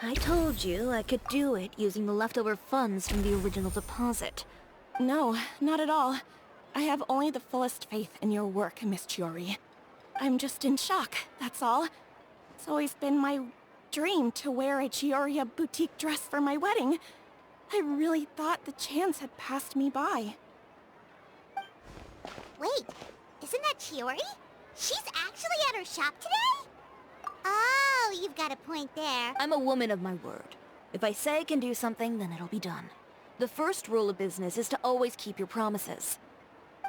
I told you I could do it using the leftover funds from the original deposit. No, not at all. I have only the fullest faith in your work, Miss Chiori. I'm just in shock, that's all. It's always been my dream to wear a Chioriya boutique dress for my wedding. I really thought the chance had passed me by. Wait, isn't that Chiori? She's actually at her shop today? Oh, you've got a point there. I'm a woman of my word. If I say I can do something, then it'll be done. The first rule of business is to always keep your promises.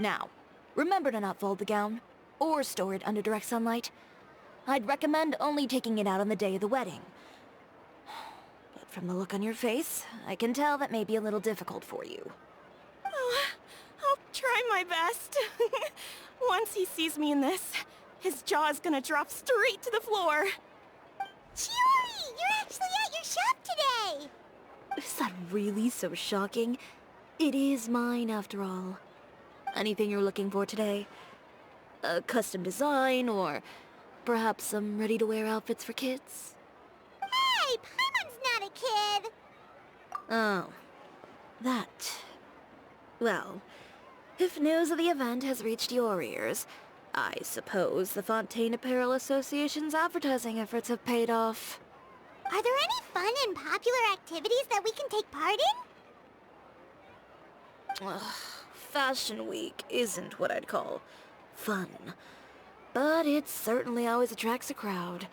Now, remember to not fold the gown, or store it under direct sunlight. I'd recommend only taking it out on the day of the wedding. But from the look on your face, I can tell that may be a little difficult for you. Oh, I'll try my best. Once he sees me in this, his jaw is gonna drop straight to the floor. Chiori, you're actually at your shop today! Is that really so shocking? It is mine, after all. Anything you're looking for today? A custom design, or perhaps some ready-to-wear outfits for kids? Hey, Paimon's not a kid! Oh. That. Well, if news of the event has reached your ears, I suppose the Fontaine Apparel Association's advertising efforts have paid off. Are there any fun and popular activities that we can take part in? Ugh, Fashion Week isn't what I'd call fun. But it certainly always attracts a crowd.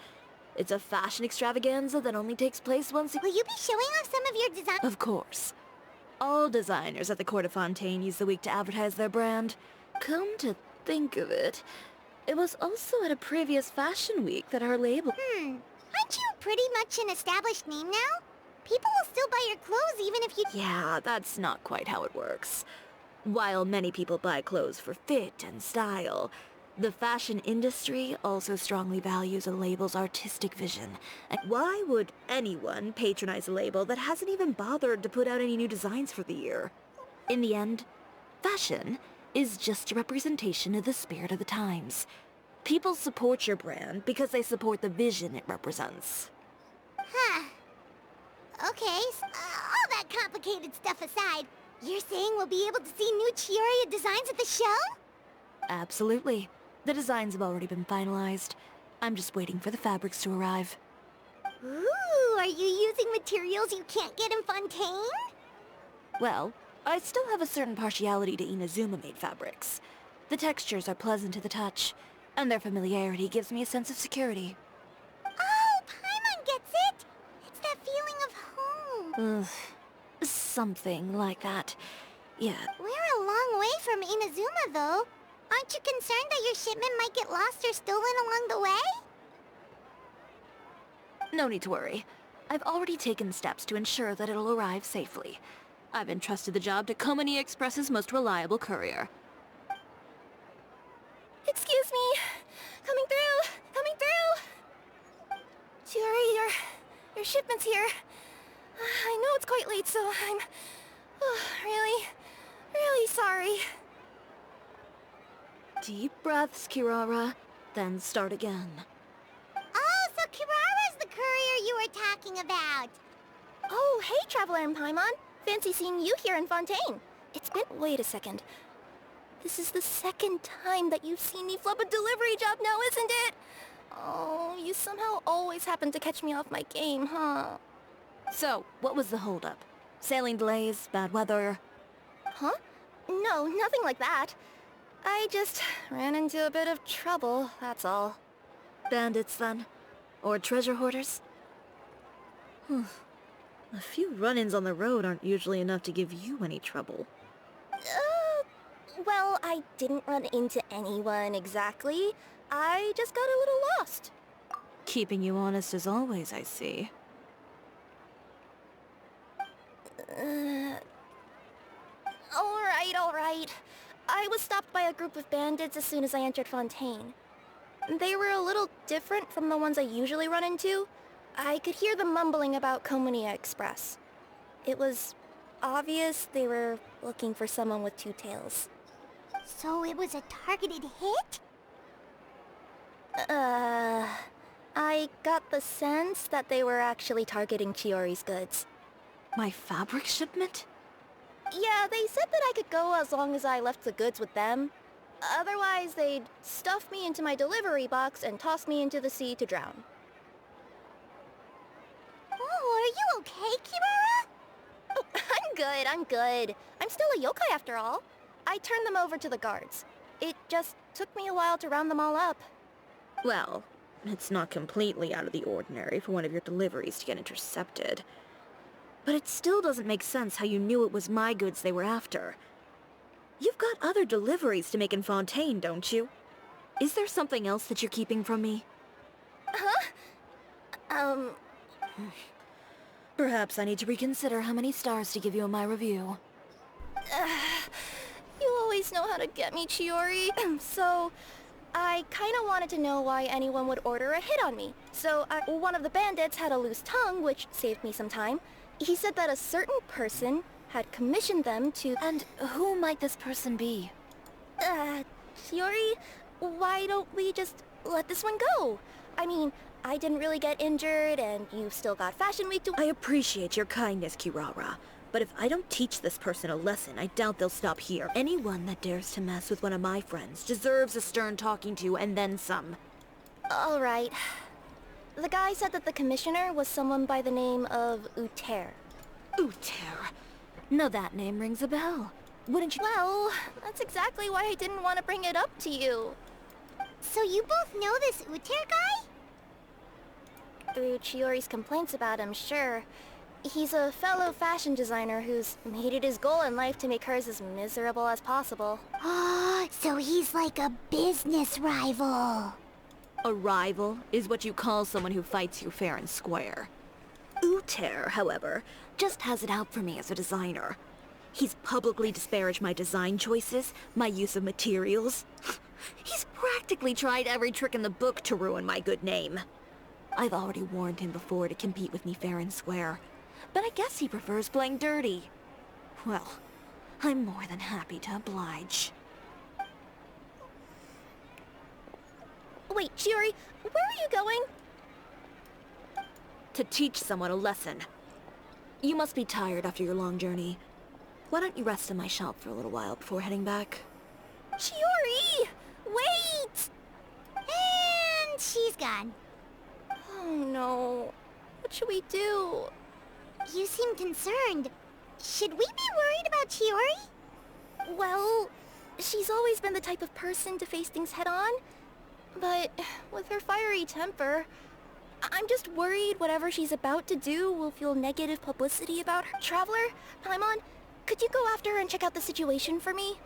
It's a fashion extravaganza that only takes place once a... Will you be showing off some of your designs? Of course. All designers at the Court of Fontaine use the week to advertise their brand. Come to think of it, it was also at a previous Fashion Week that our label... Aren't you pretty much an established name now? People will still buy your clothes even if you... Yeah, that's not quite how it works. While many people buy clothes for fit and style, the fashion industry also strongly values a label's artistic vision. And why would anyone patronize a label that hasn't even bothered to put out any new designs for the year? In the end, fashion is just a representation of the spirit of the times. People support your brand because they support the vision it represents. Huh. Okay, all that complicated stuff aside, you're saying we'll be able to see new Chioriya designs at the show? Absolutely. The designs have already been finalized. I'm just waiting for the fabrics to arrive. Ooh, are you using materials you can't get in Fontaine? Well, I still have a certain partiality to Inazuma-made fabrics. The textures are pleasant to the touch, and their familiarity gives me a sense of security. Oh, Paimon gets it! It's that feeling of home. Ugh, something like that. Yeah. We're a long way from Inazuma, though. Aren't you concerned that your shipment might get lost or stolen along the way? No need to worry. I've already taken steps to ensure that it'll arrive safely. I've entrusted the job to Komani Express's most reliable courier. Excuse me! Coming through! Coming through! Chiori, your shipment's here. I know it's quite late, so I'm... really sorry. Deep breaths, Kirara, then start again. Oh, so Kirara's the courier you were talking about. Oh, hey, Traveler and Paimon. Fancy seeing you here in Fontaine. It's been... Wait a second. This is the second time that you've seen me flub a delivery job now, isn't it? Oh, you somehow always happen to catch me off my game, huh? So, what was the holdup? Sailing delays, bad weather? Huh? No, nothing like that. I just ran into a bit of trouble, that's all. Bandits, then? Or treasure hoarders? A few run-ins on the road aren't usually enough to give you any trouble. Well, I didn't run into anyone exactly. I just got a little lost. Keeping you honest as always, I see. Alright. I was stopped by a group of bandits as soon as I entered Fontaine. They were a little different from the ones I usually run into. I could hear them mumbling about Komani Express. It was obvious they were looking for someone with two tails. So it was a targeted hit? I got the sense that they were actually targeting Chiori's goods. My fabric shipment? Yeah, they said that I could go as long as I left the goods with them. Otherwise, they'd stuff me into my delivery box and toss me into the sea to drown. Oh, are you okay, Kirara? Oh, I'm good. I'm still a yokai after all. I turned them over to the guards. It just took me a while to round them all up. Well, it's not completely out of the ordinary for one of your deliveries to get intercepted. But it still doesn't make sense how you knew it was my goods they were after. You've got other deliveries to make in Fontaine, don't you? Is there something else that you're keeping from me? Huh? Perhaps I need to reconsider how many stars to give you in my review. You always know how to get me, Chiori. So, I kinda wanted to know why anyone would order a hit on me. So, one of the bandits had a loose tongue, which saved me some time. He said that a certain person had commissioned them to... And who might this person be? Chiori, why don't we just let this one go? I mean, I didn't really get injured, and you still got Fashion Week to... I appreciate your kindness, Kirara. But if I don't teach this person a lesson, I doubt they'll stop here. Anyone that dares to mess with one of my friends deserves a stern talking to and then some. All right. The guy said that the commissioner was someone by the name of Uter. Uter. Now that name rings a bell. Wouldn't you... Well, that's exactly why I didn't want to bring it up to you. So you both know this Uter guy? Through Chiori's complaints about him, sure. He's a fellow fashion designer who's made it his goal in life to make hers as miserable as possible. Oh, so he's like a business rival. A rival is what you call someone who fights you fair and square. Uter, however, just has it out for me as a designer. He's publicly disparaged my design choices, my use of materials. He's practically tried every trick in the book to ruin my good name. I've already warned him before to compete with me fair and square, but I guess he prefers playing dirty. Well, I'm more than happy to oblige. Wait, Chiori, where are you going? To teach someone a lesson. You must be tired after your long journey. Why don't you rest in my shop for a little while before heading back? Chiori! Wait! And she's gone. Oh no. What should we do? You seem concerned. Should we be worried about Chiori? Well, she's always been the type of person to face things head on. But with her fiery temper, I'm just worried whatever she's about to do will feel negative publicity about her. Traveler, Paimon, could you go after her and check out the situation for me?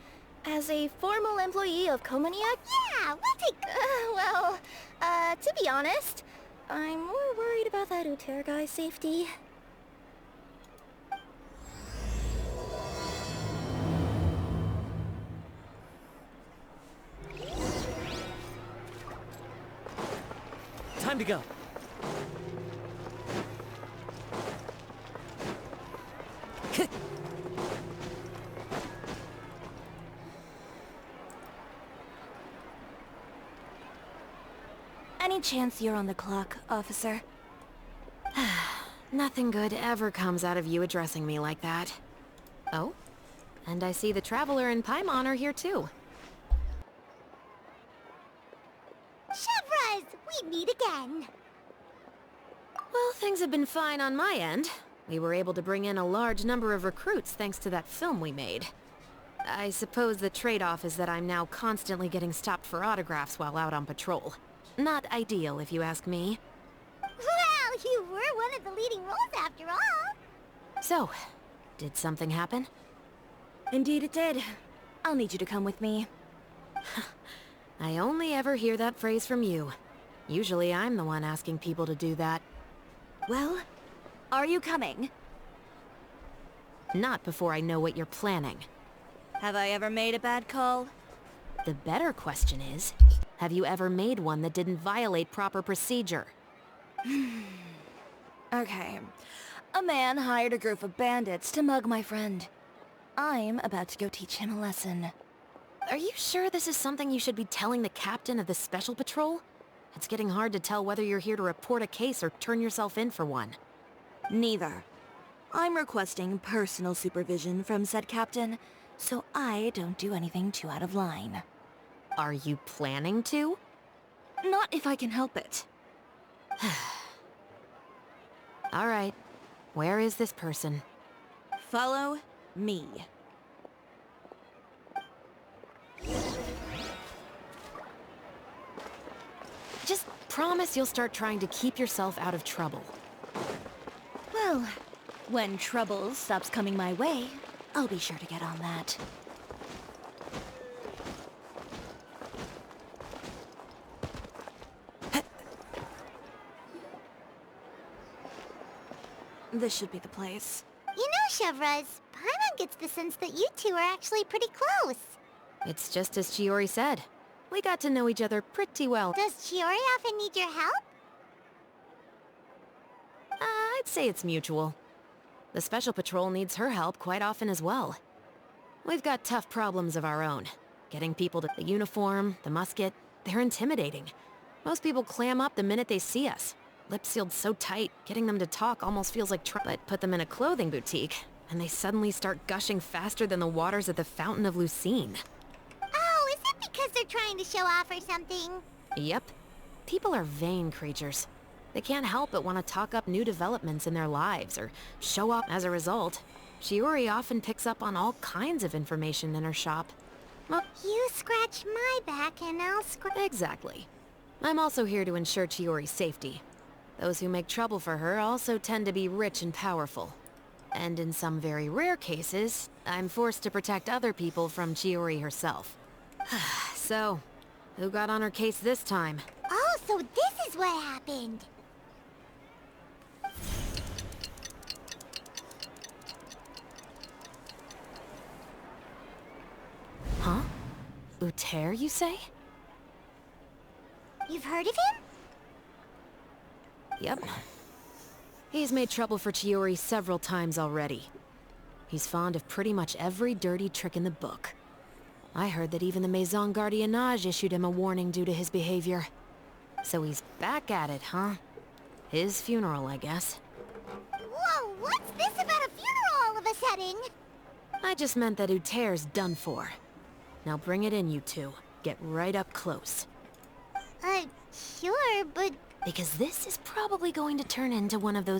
As a formal employee of Komaniac? Yeah, we'll take... To be honest, I'm more worried about that Uter guy's safety. Time to go. Any chance you're on the clock, officer? Nothing good ever comes out of you addressing me like that. Oh? And I see the Traveler and Paimon are here too. Chevras, we meet again. Well, things have been fine on my end. We were able to bring in a large number of recruits thanks to that film we made. I suppose the trade-off is that I'm now constantly getting stopped for autographs while out on patrol. Not ideal, if you ask me. Well, you were one of the leading roles after all. So, did something happen? Indeed it did. I'll need you to come with me. I only ever hear that phrase from you. Usually I'm the one asking people to do that. Well, are you coming? Not before I know what you're planning. Have I ever made a bad call? The better question is, have you ever made one that didn't violate proper procedure? Okay. A man hired a group of bandits to mug my friend. I'm about to go teach him a lesson. Are you sure this is something you should be telling the captain of the Special Patrol? It's getting hard to tell whether you're here to report a case or turn yourself in for one. Neither. I'm requesting personal supervision from said captain, so I don't do anything too out of line. Are you planning to? Not if I can help it. All right. Where is this person? Follow me. Just promise you'll start trying to keep yourself out of trouble. Well, when trouble stops coming my way, I'll be sure to get on that. This should be the place. You know, Chevraz, Paimon gets the sense that you two are actually pretty close. It's just as Chiori said. We got to know each other pretty well. Does Chiori often need your help? I'd say it's mutual. The Special Patrol needs her help quite often as well. We've got tough problems of our own. Getting people to the uniform, the musket, they're intimidating. Most people clam up the minute they see us. Lips sealed so tight, getting them to talk almost feels like but put them in a clothing boutique, and they suddenly start gushing faster than the waters at the Fountain of Lucine. Oh, is it because they're trying to show off or something? Yep. People are vain creatures. They can't help but want to talk up new developments in their lives, or show off as a result. Chiori often picks up on all kinds of information in her shop. Well, You scratch my back and I'll scratch... exactly. I'm also here to ensure Chiori's safety. Those who make trouble for her also tend to be rich and powerful. And in some very rare cases, I'm forced to protect other people from Chiori herself. So, who got on her case this time? Oh, so this is what happened. Huh? Uter, you say? You've heard of him? Yep. He's made trouble for Chiori several times already. He's fond of pretty much every dirty trick in the book. I heard that even the Maison Gardiennage issued him a warning due to his behavior. So he's back at it, huh? His funeral, I guess. Whoa, what's this about a funeral all of a sudden? I just meant that Uter's done for. Now bring it in, you two. Get right up close. Sure, but... Because this is probably going to turn into one of those...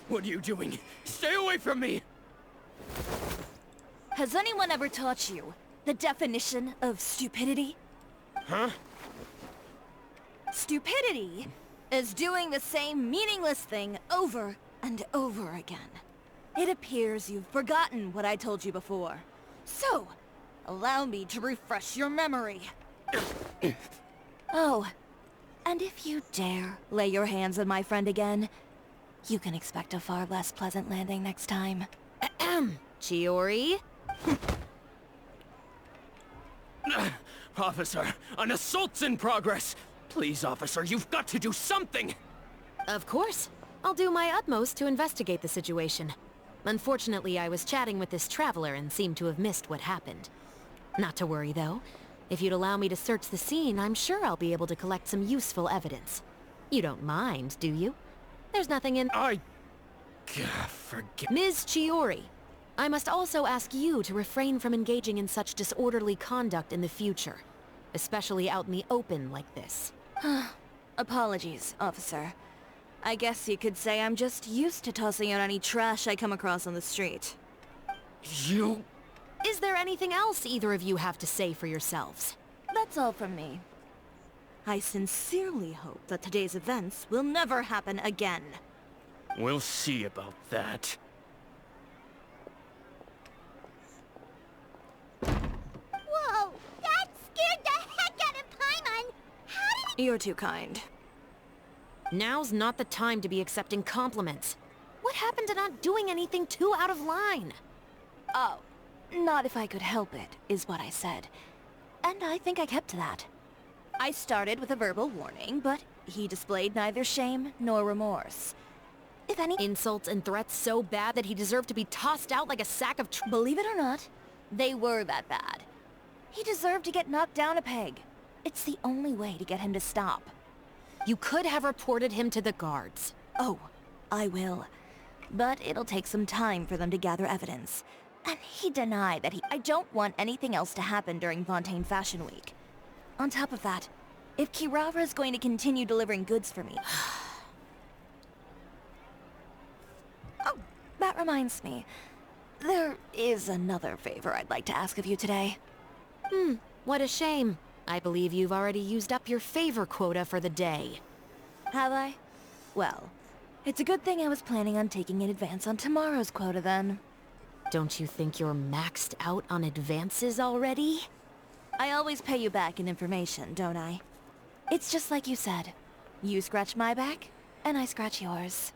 What are you doing? Stay away from me! Has anyone ever taught you the definition of stupidity? Huh? Stupidity is doing the same meaningless thing over and over again. It appears you've forgotten what I told you before. So, allow me to refresh your memory. Oh, and if you dare lay your hands on my friend again, you can expect a far less pleasant landing next time. Chiori? Officer, an assault's in progress! Please, officer, you've got to do something! Of course. I'll do my utmost to investigate the situation. Unfortunately, I was chatting with this traveler and seemed to have missed what happened. Not to worry, though. If you'd allow me to search the scene, I'm sure I'll be able to collect some useful evidence. You don't mind, do you? There's nothing in... Forget... Ms. Chiori, I must also ask you to refrain from engaging in such disorderly conduct in the future. Especially out in the open like this. Apologies, officer. I guess you could say I'm just used to tossing out any trash I come across on the street. You... Is there anything else either of you have to say for yourselves? That's all from me. I sincerely hope that today's events will never happen again. We'll see about that. Whoa, that scared the heck out of Paimon! How did... You're too kind. Now's not the time to be accepting compliments. What happened to not doing anything too out of line? Oh, not if I could help it, is what I said. And I think I kept to that. I started with a verbal warning, but he displayed neither shame nor remorse. If any Insults and threats so bad that he deserved to be tossed out like a sack of believe it or not, they were that bad. He deserved to get knocked down a peg. It's the only way to get him to stop. You could have reported him to the guards. Oh, I will. But it'll take some time for them to gather evidence. And he denied that I don't want anything else to happen during Fontaine Fashion Week. On top of that, if Kirara is going to continue delivering goods for me... Oh, that reminds me. There is another favor I'd like to ask of you today. What a shame. I believe you've already used up your favor quota for the day. Have I? Well, it's a good thing I was planning on taking an advance on tomorrow's quota then. Don't you think you're maxed out on advances already? I always pay you back in information, don't I? It's just like you said. You scratch my back, and I scratch yours.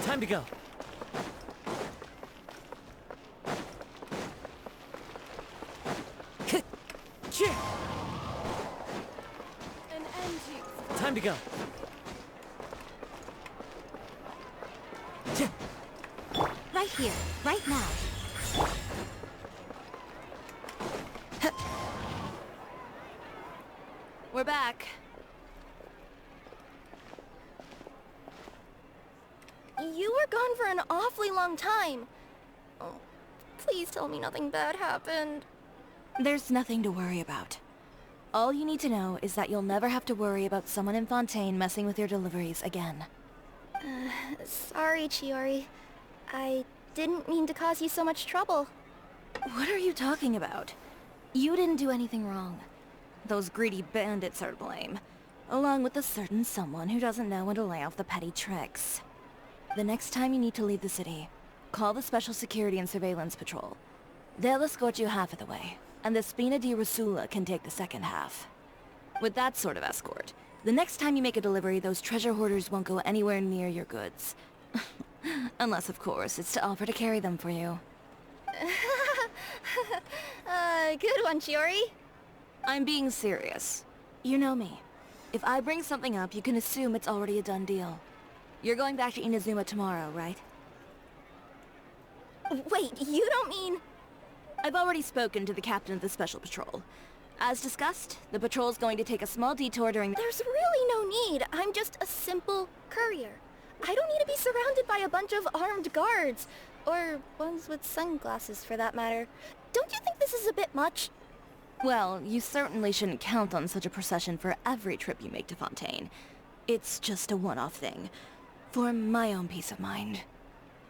Time to go. Time to go. Right here, right now. We're back. You were gone for an awfully long time. Oh, please tell me nothing bad happened. There's nothing to worry about. All you need to know is that you'll never have to worry about someone in Fontaine messing with your deliveries again. Sorry, Chiori. I didn't mean to cause you so much trouble. What are you talking about? You didn't do anything wrong. Those greedy bandits are to blame, along with a certain someone who doesn't know when to lay off the petty tricks. The next time you need to leave the city, call the Special Security and Surveillance Patrol. They'll escort you half of the way, and the Spina di Rusula can take the second half. With that sort of escort, the next time you make a delivery, those treasure hoarders won't go anywhere near your goods. Unless, of course, it's to offer to carry them for you. Good one, Chiori. I'm being serious. You know me. If I bring something up, you can assume it's already a done deal. You're going back to Inazuma tomorrow, right? Wait, you don't mean... I've already spoken to the captain of the Special Patrol. As discussed, the patrol's going to take a small detour during... There's really no need. I'm just a simple courier. I don't need to be surrounded by a bunch of armed guards. Or ones with sunglasses, for that matter. Don't you think this is a bit much? Well, you certainly shouldn't count on such a procession for every trip you make to Fontaine. It's just a one-off thing. For my own peace of mind.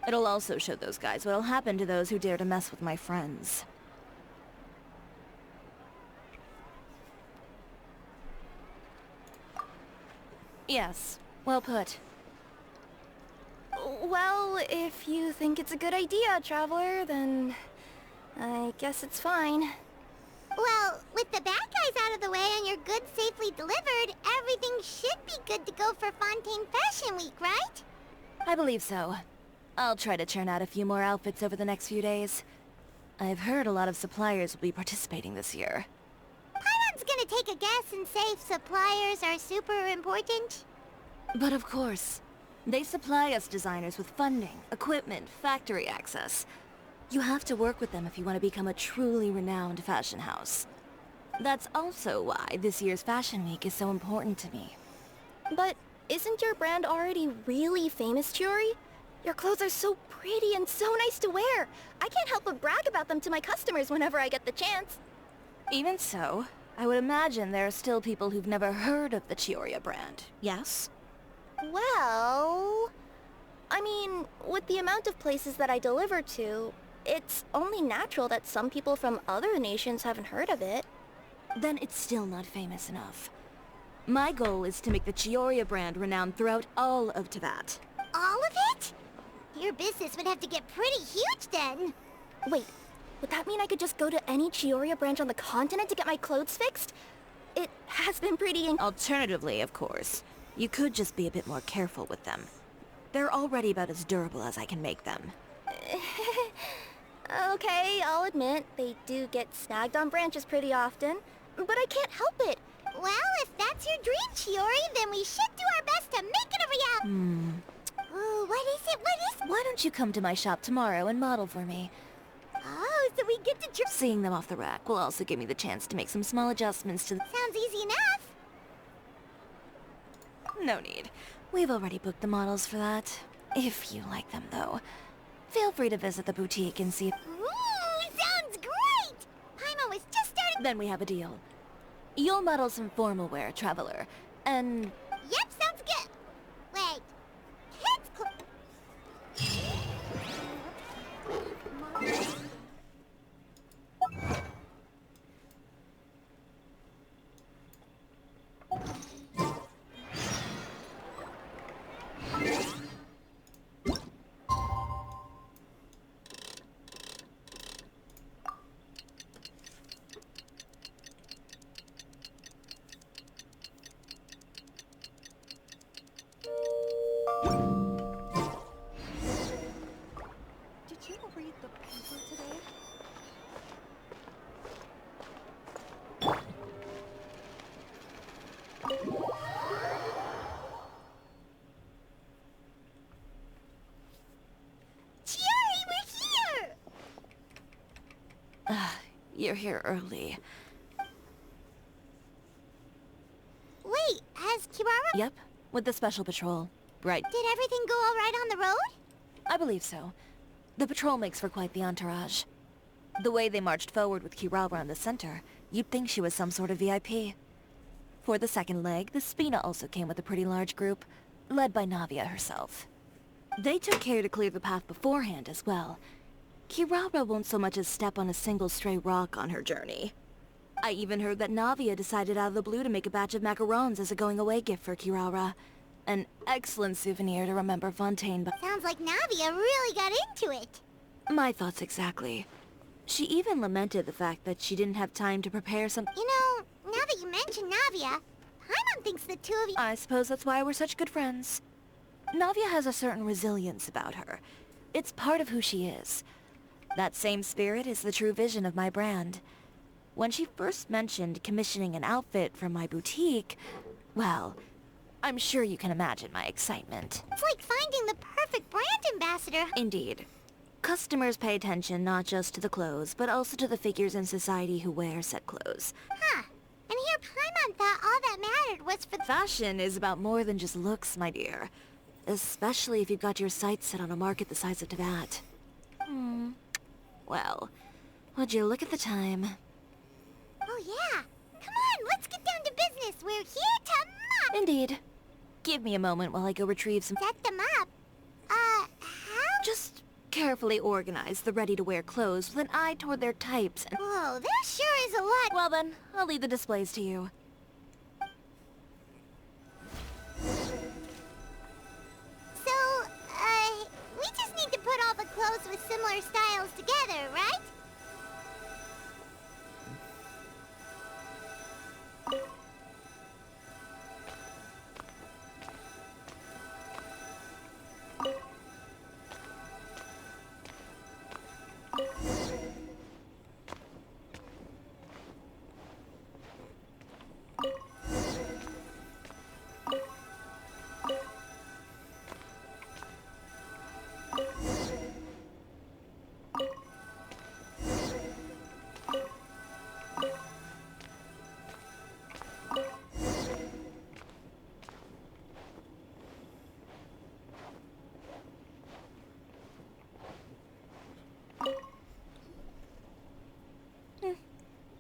It'll also show those guys what'll happen to those who dare to mess with my friends. Yes, well put. Well, if you think it's a good idea, Traveler, then... I guess it's fine. Well, with the bad guys out of the way and your goods safely delivered, everything should be good to go for Fontaine Fashion Week, right? I believe so. I'll try to churn out a few more outfits over the next few days. I've heard a lot of suppliers will be participating this year. Paimon's gonna take a guess and say suppliers are super important. But of course, they supply us designers with funding, equipment, factory access. You have to work with them if you want to become a truly renowned fashion house. That's also why this year's Fashion Week is so important to me. But isn't your brand already really famous, Chiori? Your clothes are so pretty and so nice to wear. I can't help but brag about them to my customers whenever I get the chance. Even so, I would imagine there are still people who've never heard of the Chiori brand, yes? Well... I mean, with the amount of places that I deliver to, it's only natural that some people from other nations haven't heard of it. Then it's still not famous enough. My goal is to make the Chiori brand renowned throughout all of Teyvat. All of it? Your business would have to get pretty huge then. Wait, would that mean I could just go to any Chiori branch on the continent to get my clothes fixed? It has been pretty Alternatively, of course, you could just be a bit more careful with them. They're already about as durable as I can make them. Okay, I'll admit, they do get snagged on branches pretty often, but I can't help it. Well, if that's your dream, Chiori, then we should do our best to make it a reality. Oh, what is it? Why don't you come to my shop tomorrow and model for me? Oh, so we get to Seeing them off the rack will also give me the chance to make some small adjustments to the... Sounds easy enough. No need. We've already booked the models for that. If you like them, though. Feel free to visit the boutique and see if... Ooh, sounds great! Paimon was just starting... Then we have a deal. You'll model some formal wear, Traveler, and... Yep, sounds good. Wait. Did you read the paper today? Chiori, we're here! You're here early. Wait, has Kirara... Yep, with the special patrol. Right. Did everything go all right on the road? I believe so. The patrol makes for quite the entourage. The way they marched forward with Kirara in the center, you'd think she was some sort of VIP. For the second leg, the Spina also came with a pretty large group, led by Navia herself. They took care to clear the path beforehand as well. Kirara won't so much as step on a single stray rock on her journey. I even heard that Navia decided out of the blue to make a batch of macarons as a going-away gift for Kirara. An excellent souvenir to remember Fontaine, but... Sounds like Navia really got into it. My thoughts exactly. She even lamented the fact that she didn't have time to prepare some... You know, now that you mention Navia, Paimon thinks the two of you... I suppose that's why we're such good friends. Navia has a certain resilience about her. It's part of who she is. That same spirit is the true vision of my brand. When she first mentioned commissioning an outfit from my boutique, well, I'm sure you can imagine my excitement. It's like finding the perfect brand ambassador. Indeed. Customers pay attention not just to the clothes, but also to the figures in society who wear said clothes. Huh. And here Paimon thought all that mattered was for... Fashion is about more than just looks, my dear. Especially if you've got your sights set on a market the size of Teyvat. Well, would you look at the time? Oh yeah. Come on, let's get down to business. We're here to mop. Indeed. Give me a moment while I go retrieve some... Set them up. How? Just carefully organize the ready-to-wear clothes with an eye toward their types and... Whoa, there sure is a lot. Well then, I'll leave the displays to you. So, we just need to put all the clothes with similar styles together, right?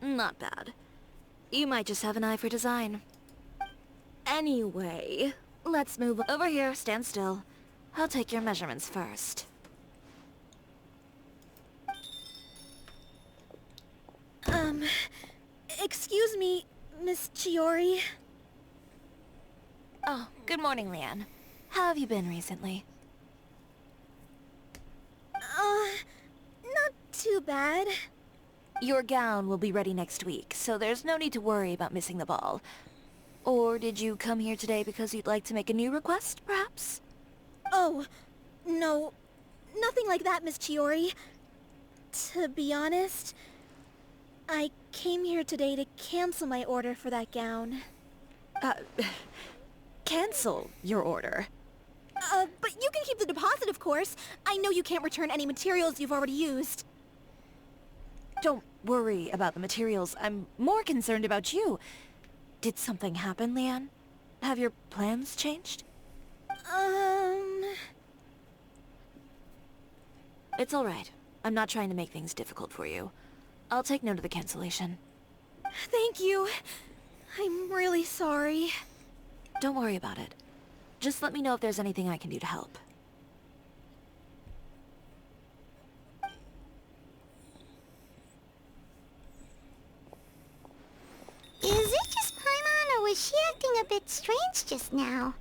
Not bad. You might just have an eye for design. Anyway, let's move over here. Stand still. I'll take your measurements first. Excuse me, Miss Chiori. Oh, good morning, Leanne. How have you been recently? Not too bad. Your gown will be ready next week, so there's no need to worry about missing the ball. Or did you come here today because you'd like to make a new request, perhaps? Oh, no. nothing like that, Miss Chiori. To be honest, I came here today to cancel my order for that gown. Cancel your order. But you can keep the deposit, of course. I know you can't return any materials you've already used. Don't worry about the materials. I'm more concerned about you. Did something happen, Leanne? Have your plans changed? It's alright. I'm not trying to make things difficult for you. I'll take note of the cancellation. Thank you. I'm really sorry. Don't worry about it. Just let me know if there's anything I can do to help. Is it just Paimon, or was she acting a bit strange just now?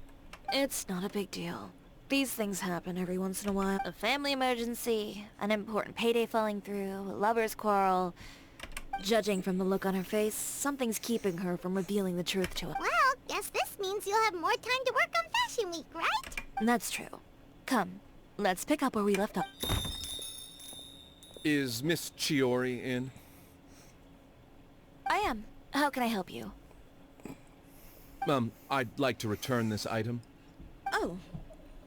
It's not a big deal. These things happen every once in a while. A family emergency, an important payday falling through, a lover's quarrel. Judging from the look on her face, something's keeping her from revealing the truth to us. Well, guess this means you'll have more time to work on Fashion Week, right? That's true. Come, let's pick up where we left off. Is Miss Chiori in? I am. How can I help you? I'd like to return this item. Oh.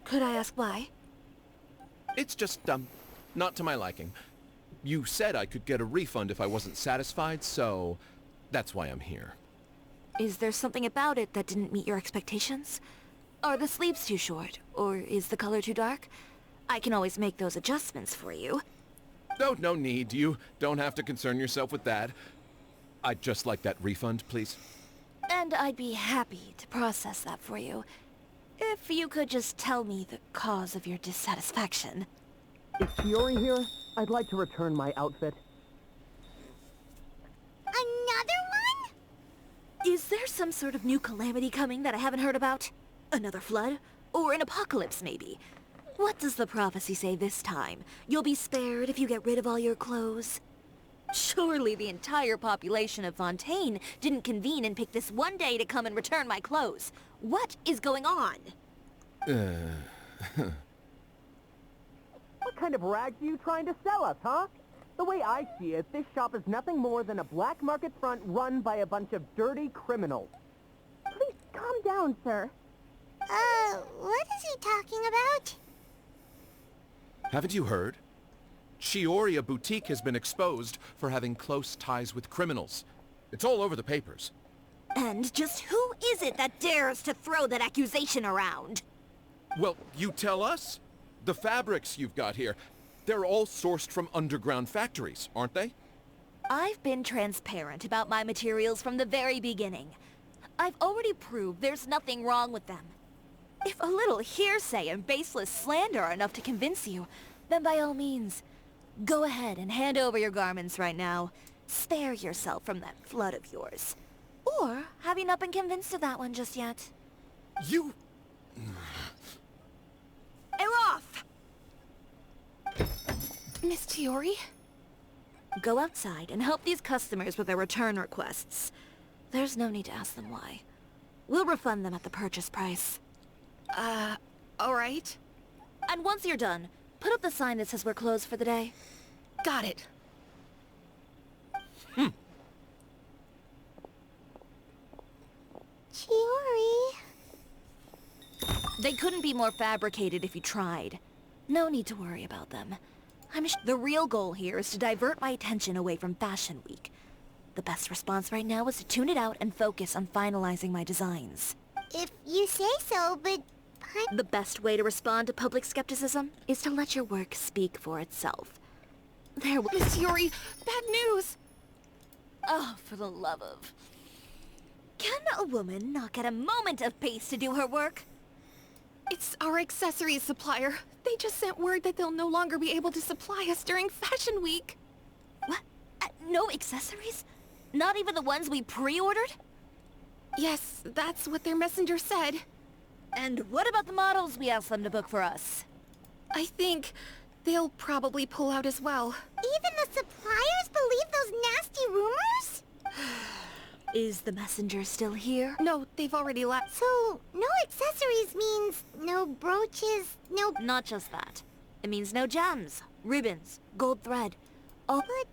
Could I ask why? It's just, not to my liking. You said I could get a refund if I wasn't satisfied, so that's why I'm here. Is there something about it that didn't meet your expectations? Are the sleeves too short? Or is the color too dark? I can always make those adjustments for you. No need. You don't have to concern yourself with that. I'd just like that refund, please. And I'd be happy to process that for you. If you could just tell me the cause of your dissatisfaction. Is Chiori here? I'd like to return my outfit. Another one? Is there some sort of new calamity coming that I haven't heard about? Another flood? Or an apocalypse, maybe? What does the prophecy say this time? You'll be spared if you get rid of all your clothes? Surely the entire population of Fontaine didn't convene and pick this one day to come and return my clothes. What is going on? What kind of rags are you trying to sell us, huh? The way I see it, this shop is nothing more than a black market front run by a bunch of dirty criminals. Please calm down, sir. What is he talking about? Haven't you heard? Chioria Boutique has been exposed for having close ties with criminals. It's all over the papers. And just who is it that dares to throw that accusation around? Well, you tell us. The fabrics you've got here, they're all sourced from underground factories, aren't they? I've been transparent about my materials from the very beginning. I've already proved there's nothing wrong with them. If a little hearsay and baseless slander are enough to convince you, then by all means, go ahead and hand over your garments right now. Spare yourself from that flood of yours. Or have you not been convinced of that one just yet? You... Eroth! Miss Chiori? Go outside and help these customers with their return requests. There's no need to ask them why. We'll refund them at the purchase price. Alright. And once you're done, put up the sign that says we're closed for the day. Got it. Chiori. They couldn't be more fabricated if you tried. No need to worry about them. The real goal here is to divert my attention away from Fashion Week. The best response right now is to tune it out and focus on finalizing my designs. If you say so, but... The best way to respond to public skepticism is to let your work speak for itself. Miss Chiori, bad news! Oh, for the love of... Can a woman not get a moment of peace to do her work? It's our accessories supplier. They just sent word that they'll no longer be able to supply us during Fashion Week. What? No accessories? Not even the ones we pre-ordered? Yes, that's what their messenger said. And what about the models we asked them to book for us? I think they'll probably pull out as well. Even the suppliers believe those nasty rumors? Is the messenger still here? No, they've already left. So, no accessories means no brooches, no... Not just that. It means no gems, ribbons, gold thread. Oh, But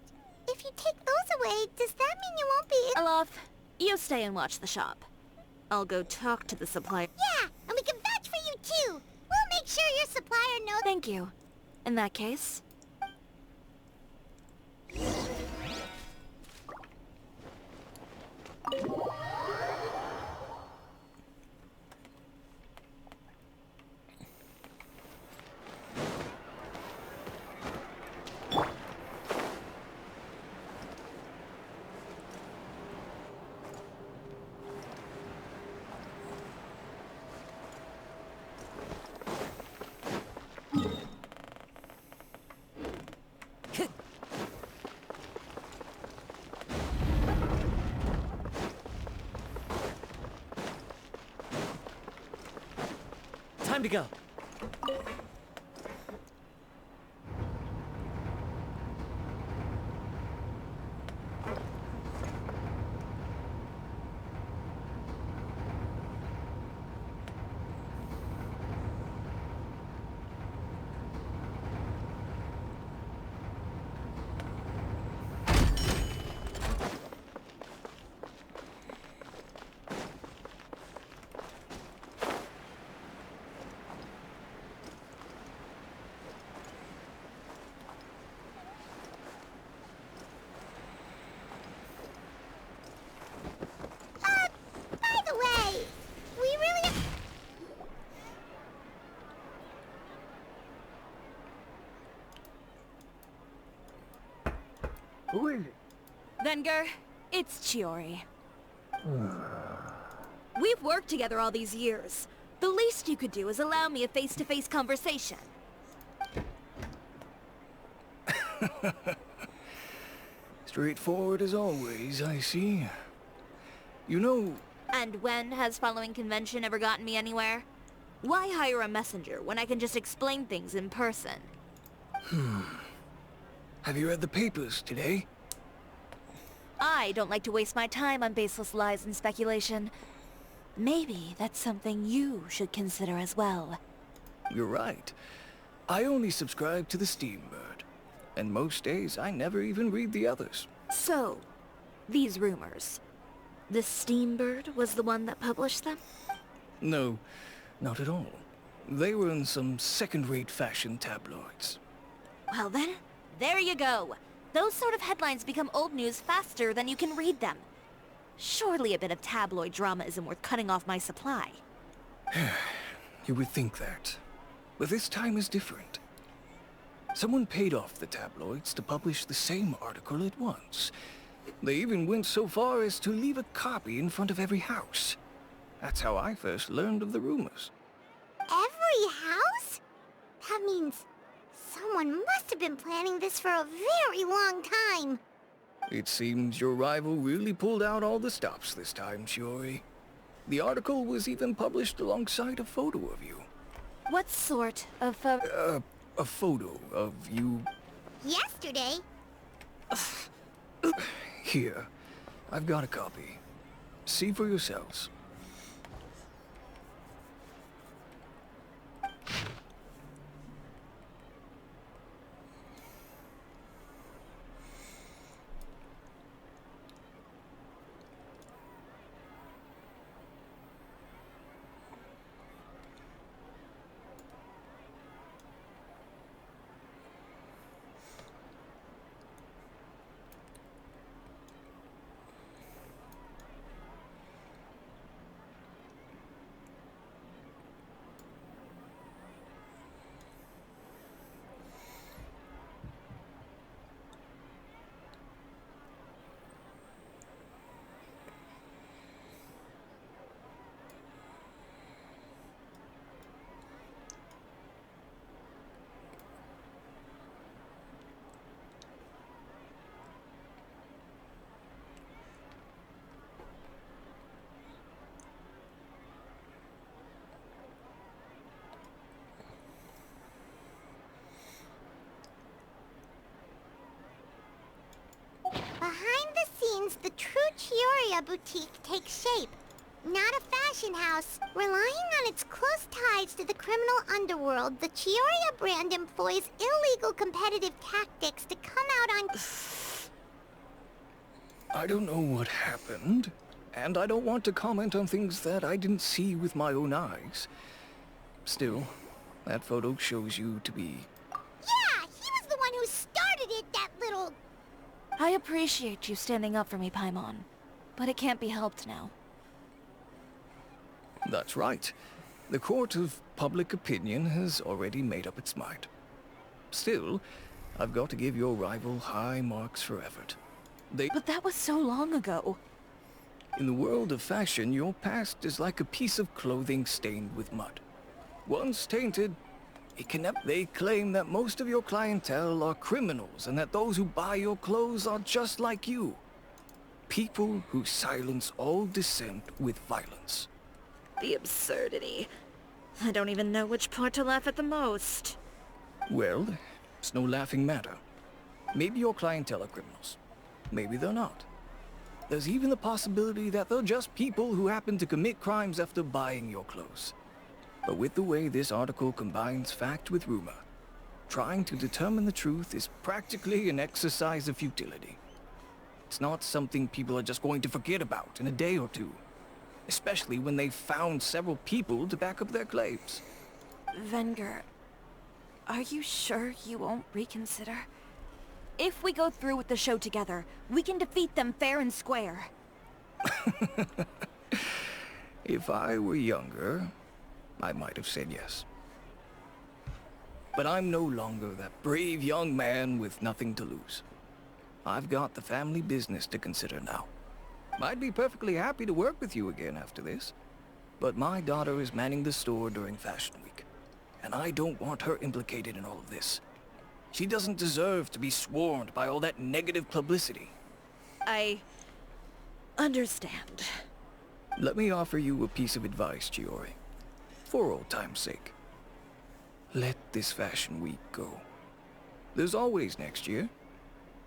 if you take those away, does that mean you won't be... Olaf, you stay and watch the shop. I'll go talk to the supplier. Yeah, and we can vouch for you too. We'll make sure your supplier knows... Thank you. In that case... Time to go. By the way, we really... Who is it? Venger, it's Chiori. We've worked together all these years. The least you could do is allow me a face-to-face conversation. Straightforward as always, I see. You know, And when has following convention ever gotten me anywhere? Why hire a messenger when I can just explain things in person? have you read the papers today? I don't like to waste my time on baseless lies and speculation. Maybe that's something you should consider as well. You're right. I only subscribe to the Steambird. And most days I never even read the others. So, these rumors. The Steambird was the one that published them? No, not at all. They were in some second-rate fashion tabloids. Well then, there you go. Those sort of headlines become old news faster than you can read them. Surely a bit of tabloid drama isn't worth cutting off my supply. You would think that. But this time is different. Someone paid off the tabloids to publish the same article at once. They even went so far as to leave a copy in front of every house. That's how I first learned of the rumors. Every house? That means someone must have been planning this for a very long time. It seems your rival really pulled out all the stops this time, Shiori. The article was even published alongside a photo of you. What sort of A photo of you... Yesterday? Here. I've got a copy. See for yourselves. Behind the scenes, the true Chioria boutique takes shape. Not a fashion house, relying on its close ties to the criminal underworld, the Chioria brand employs illegal competitive tactics to come out on... I don't know what happened, and I don't want to comment on things that I didn't see with my own eyes. Still, that photo shows you to be... Yeah, he was the one who started it, that little... I appreciate you standing up for me, Paimon, but it can't be helped now. That's right. The court of public opinion has already made up its mind. Still, I've got to give your rival high marks for effort. But that was so long ago. In the world of fashion, your past is like a piece of clothing stained with mud. Once tainted, it can never... They claim that most of your clientele are criminals and that those who buy your clothes are just like you. People who silence all dissent with violence. The absurdity. I don't even know which part to laugh at the most. Well, it's no laughing matter. Maybe your clientele are criminals. Maybe they're not. There's even the possibility that they're just people who happen to commit crimes after buying your clothes. But with the way this article combines fact with rumor, trying to determine the truth is practically an exercise of futility. It's not something people are just going to forget about in a day or two, especially when they've found several people to back up their claims. Venger, are you sure you won't reconsider? If we go through with the show together, we can defeat them fair and square. If I were younger, I might have said yes. But I'm no longer that brave young man with nothing to lose. I've got the family business to consider now. I'd be perfectly happy to work with you again after this. But my daughter is manning the store during Fashion Week, and I don't want her implicated in all of this. She doesn't deserve to be swarmed by all that negative publicity. I... understand. Let me offer you a piece of advice, Chiori. For old time's sake. Let this Fashion Week go. There's always next year.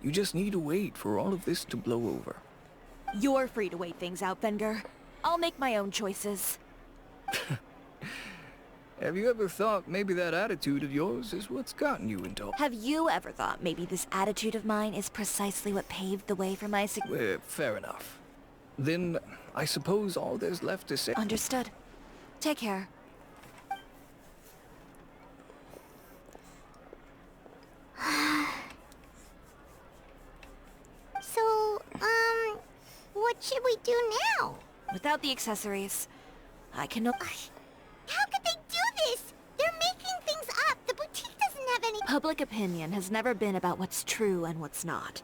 You just need to wait for all of this to blow over. You're free to wait things out, Venger. I'll make my own choices. Have you ever thought maybe that attitude of yours is what's gotten you into... Have you ever thought maybe this attitude of mine is precisely what paved the way for my fair enough. Then, I suppose all there's left to say... Understood. Take care. So, what should we do now? Without the accessories, I cannot... How could they do this? They're making things up. The boutique doesn't have any... Public opinion has never been about what's true and what's not.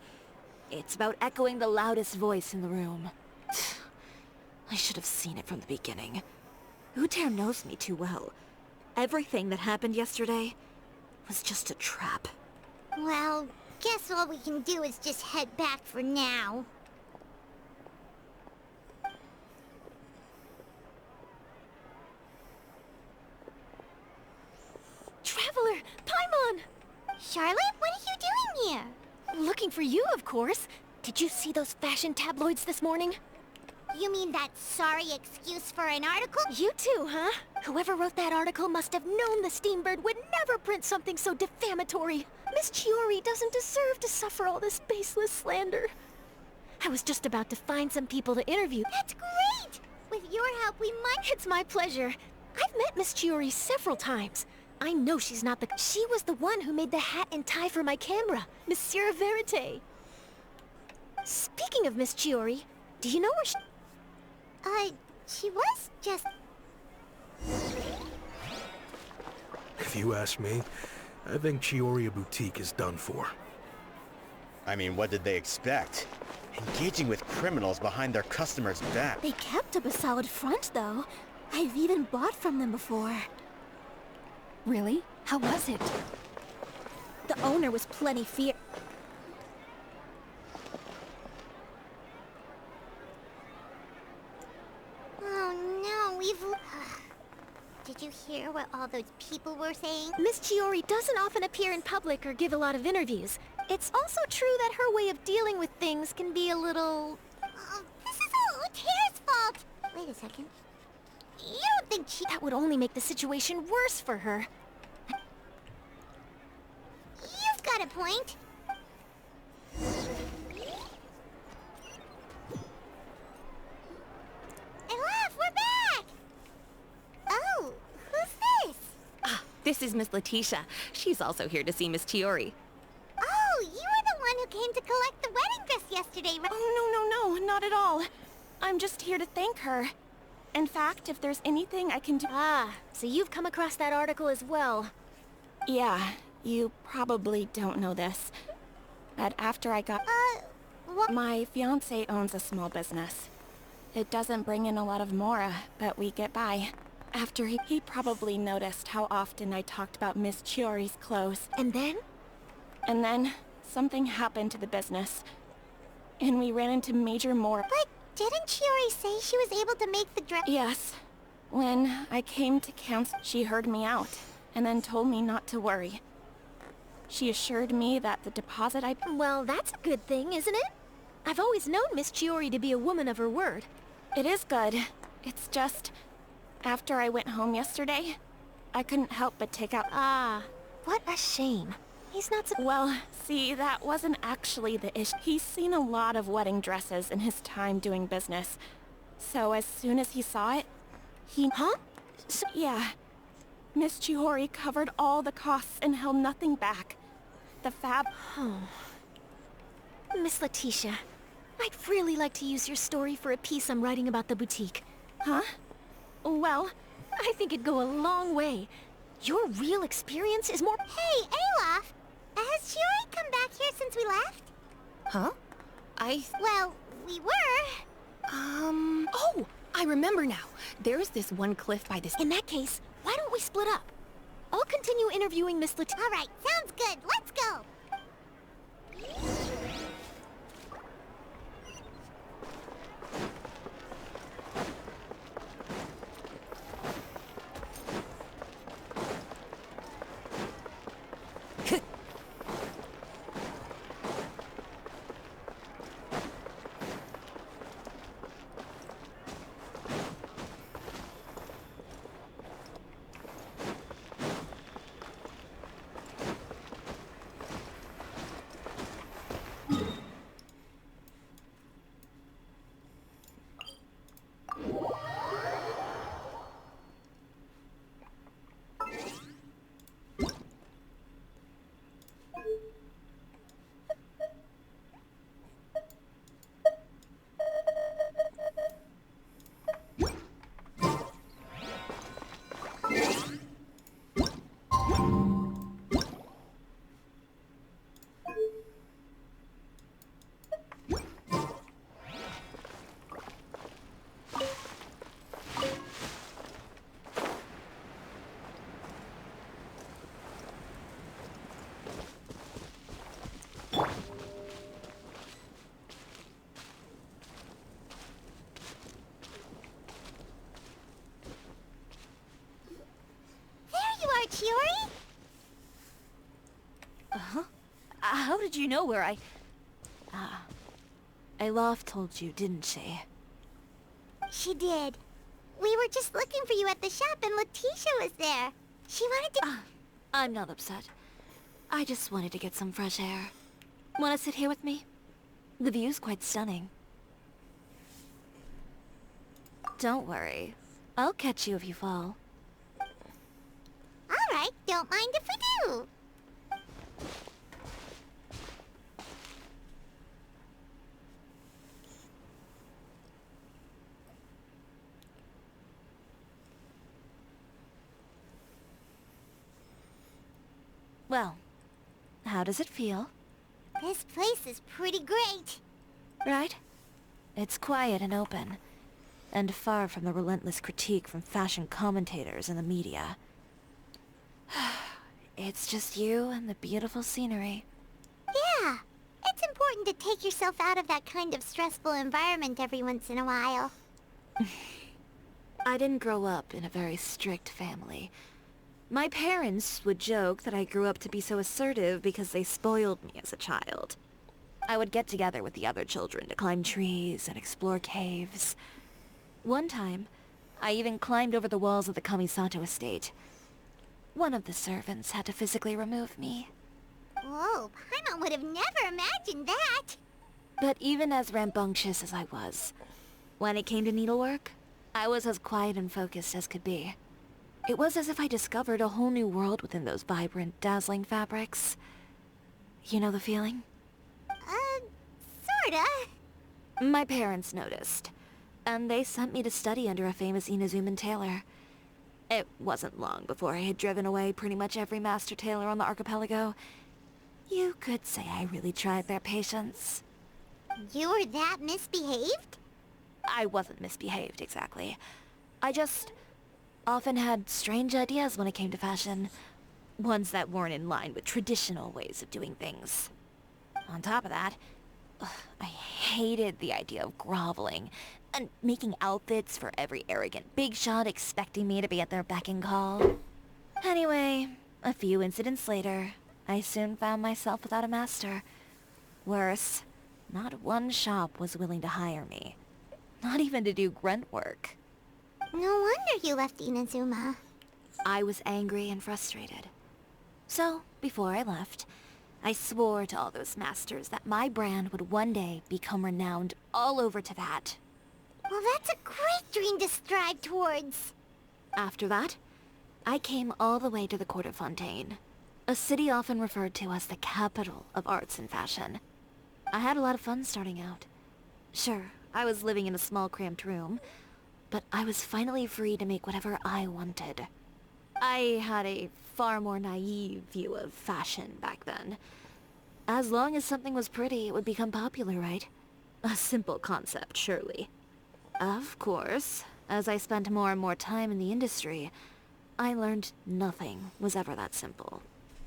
It's about echoing the loudest voice in the room. I should have seen it from the beginning. Uter knows me too well. Everything that happened yesterday was just a trap. Well, guess all we can do is just head back for now. Traveler! Paimon! Charlotte, what are you doing here? Looking for you, of course. Did you see those fashion tabloids this morning? You mean that sorry excuse for an article? You too, huh? Whoever wrote that article must have known the Steambird would never print something so defamatory. Miss Chiori doesn't deserve to suffer all this baseless slander. I was just about to find some people to interview. That's great! With your help, we might... It's my pleasure. I've met Miss Chiori several times. I know she's not the... She was the one who made the hat and tie for my camera, Monsieur Verite. Speaking of Miss Chiori, do you know where she... She was just... If you ask me, I think Chioria Boutique is done for. I mean, what did they expect? Engaging with criminals behind their customers' back. They kept up a solid front, though. I've even bought from them before. Really? How was it? The owner was plenty fierce. Oh no, we've... Did you hear what all those people were saying? Miss Chiori doesn't often appear in public or give a lot of interviews. It's also true that her way of dealing with things can be a little... This is all Uter's fault! Wait a second. You think she... That would only make the situation worse for her. You've got a point. Olaf, we're back! Oh, who's this? Ah, this is Miss Letitia. She's also here to see Miss Chiori. Oh, you were the one who came to collect the wedding dress yesterday, right? Oh, no, not at all. I'm just here to thank her. In fact, if there's anything I can do... Ah, so you've come across that article as well. Yeah, you probably don't know this. But after I got... What? My fiancé owns a small business. It doesn't bring in a lot of mora, but we get by. After he probably noticed how often I talked about Miss Chiori's clothes. And then? And then, something happened to the business. And we ran into major mora... But didn't Chiori say she was able to make the dress? Yes. When I came to counsel, she heard me out, and then told me not to worry. She assured me that the deposit I... Well, that's a good thing, isn't it? I've always known Miss Chiori to be a woman of her word. It is good. It's just... After I went home yesterday, I couldn't help but take out... Ah, what a shame. He's not so... Well, see, that wasn't actually the issue. He's seen a lot of wedding dresses in his time doing business. So as soon as he saw it, he... Huh? Yeah. Miss Chiori covered all the costs and held nothing back. The fab... Oh. Miss Letitia, I'd really like to use your story for a piece I'm writing about the boutique. Huh? Well... I think it'd go a long way. Your real experience is more... Hey, Olaf! Has Chiori come back here since we left? Huh? Well, we were. Oh! I remember now. There's this one cliff by this... In that case, why don't we split up? I'll continue interviewing Miss Letitia. All right, sounds good. Let's go. Chiori? Uh-huh. How did you know where I... Olaf told you, didn't she? She did. We were just looking for you at the shop and Letitia was there. She wanted to... I'm not upset. I just wanted to get some fresh air. Wanna sit here with me? The view's quite stunning. Don't worry. I'll catch you if you fall. All right, don't mind if we do. Well, how does it feel? This place is pretty great. Right? It's quiet and open, and far from the relentless critique from fashion commentators and the media. It's just you and the beautiful scenery. Yeah, it's important to take yourself out of that kind of stressful environment every once in a while. I didn't grow up in a very strict family. My parents would joke that I grew up to be so assertive because they spoiled me as a child. I would get together with the other children to climb trees and explore caves. One time, I even climbed over the walls of the Kamisato estate. One of the servants had to physically remove me. Whoa, Paimon would have never imagined that! But even as rambunctious as I was, when it came to needlework, I was as quiet and focused as could be. It was as if I discovered a whole new world within those vibrant, dazzling fabrics. You know the feeling? Sorta. My parents noticed, and they sent me to study under a famous Inazuman tailor. It wasn't long before I had driven away pretty much every master tailor on the archipelago. You could say I really tried their patience. You were that misbehaved? I wasn't misbehaved, exactly. I just often had strange ideas when it came to fashion. Ones that weren't in line with traditional ways of doing things. On top of that, I hated the idea of groveling and making outfits for every arrogant big shot expecting me to be at their beck and call. Anyway, a few incidents later, I soon found myself without a master. Worse, not one shop was willing to hire me. Not even to do grunt work. No wonder you left Inazuma. I was angry and frustrated. So, before I left, I swore to all those masters that my brand would one day become renowned all over Teyvat. Well, that's a great dream to strive towards. After that, I came all the way to the court of Fontaine, a city often referred to as the capital of arts and fashion. I had a lot of fun starting out. Sure, I was living in a small cramped room, but I was finally free to make whatever I wanted. I had a far more naive view of fashion back then. As long as something was pretty, it would become popular, right? A simple concept, surely. Of course, as I spent more and more time in the industry, I learned nothing was ever that simple.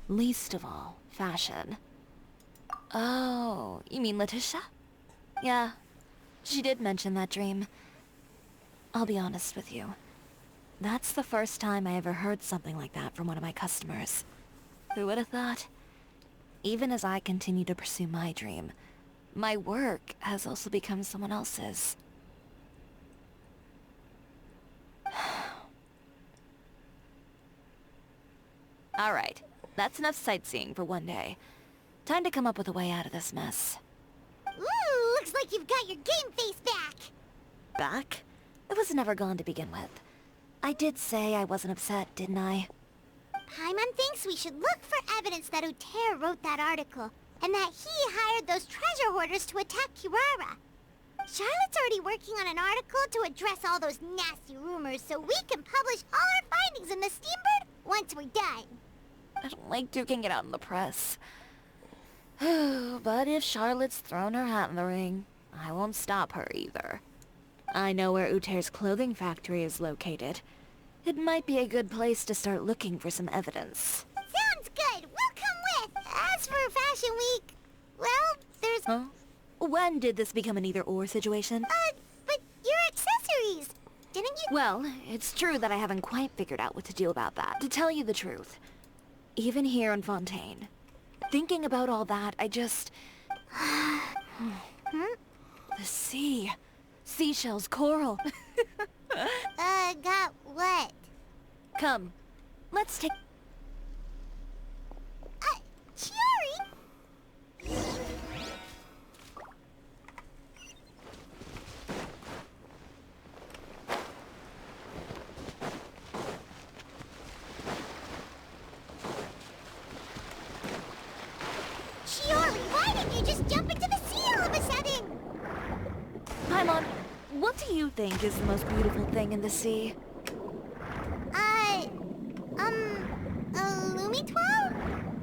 Least of all, fashion. Oh, you mean Letitia? Yeah, she did mention that dream. I'll be honest with you. That's the first time I ever heard something like that from one of my customers. Who would have thought? Even as I continue to pursue my dream, my work has also become someone else's. Alright, that's enough sightseeing for one day. Time to come up with a way out of this mess. Ooh, looks like you've got your game face back! Back? It was never gone to begin with. I did say I wasn't upset, didn't I? Paimon thinks we should look for evidence that Uter wrote that article, and that he hired those treasure hoarders to attack Kirara. Charlotte's already working on an article to address all those nasty rumors so we can publish all our findings in the Steambird once we're done. I don't like duking it out in the press. But if Charlotte's thrown her hat in the ring, I won't stop her either. I know where Uter's clothing factory is located. It might be a good place to start looking for some evidence. Sounds good. We'll come with. As for Fashion Week, well, there's... Huh? When did this become an either-or situation? But your accessories. Didn't you... Well, it's true that I haven't quite figured out what to do about that. To tell you the truth, even here in Fontaine, thinking about all that, I just... The sea. Seashells, coral. Got what? Come, let's take... Chiori? Chiori, why didn't you just jump into the sea all of a sudden? Paimon, what do you think is the most beautiful thing in the sea? A Lumitwell?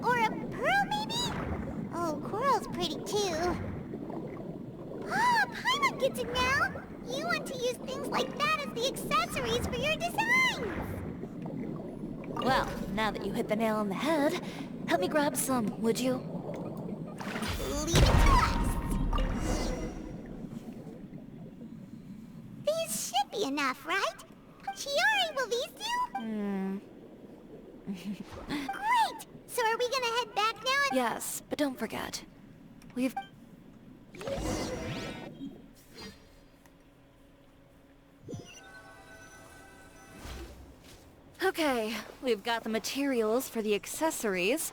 Or a pearl, maybe? Oh, coral's pretty, too. Ah, Paimon gets it now! You want to use things like that as the accessories for your designs! Well, now that you hit the nail on the head, help me grab some, would you? Leave it to us! These should be enough, right? Chiori, will these do? Great! So are we gonna head back now? Yes, but don't forget. We've... Okay, we've got the materials for the accessories.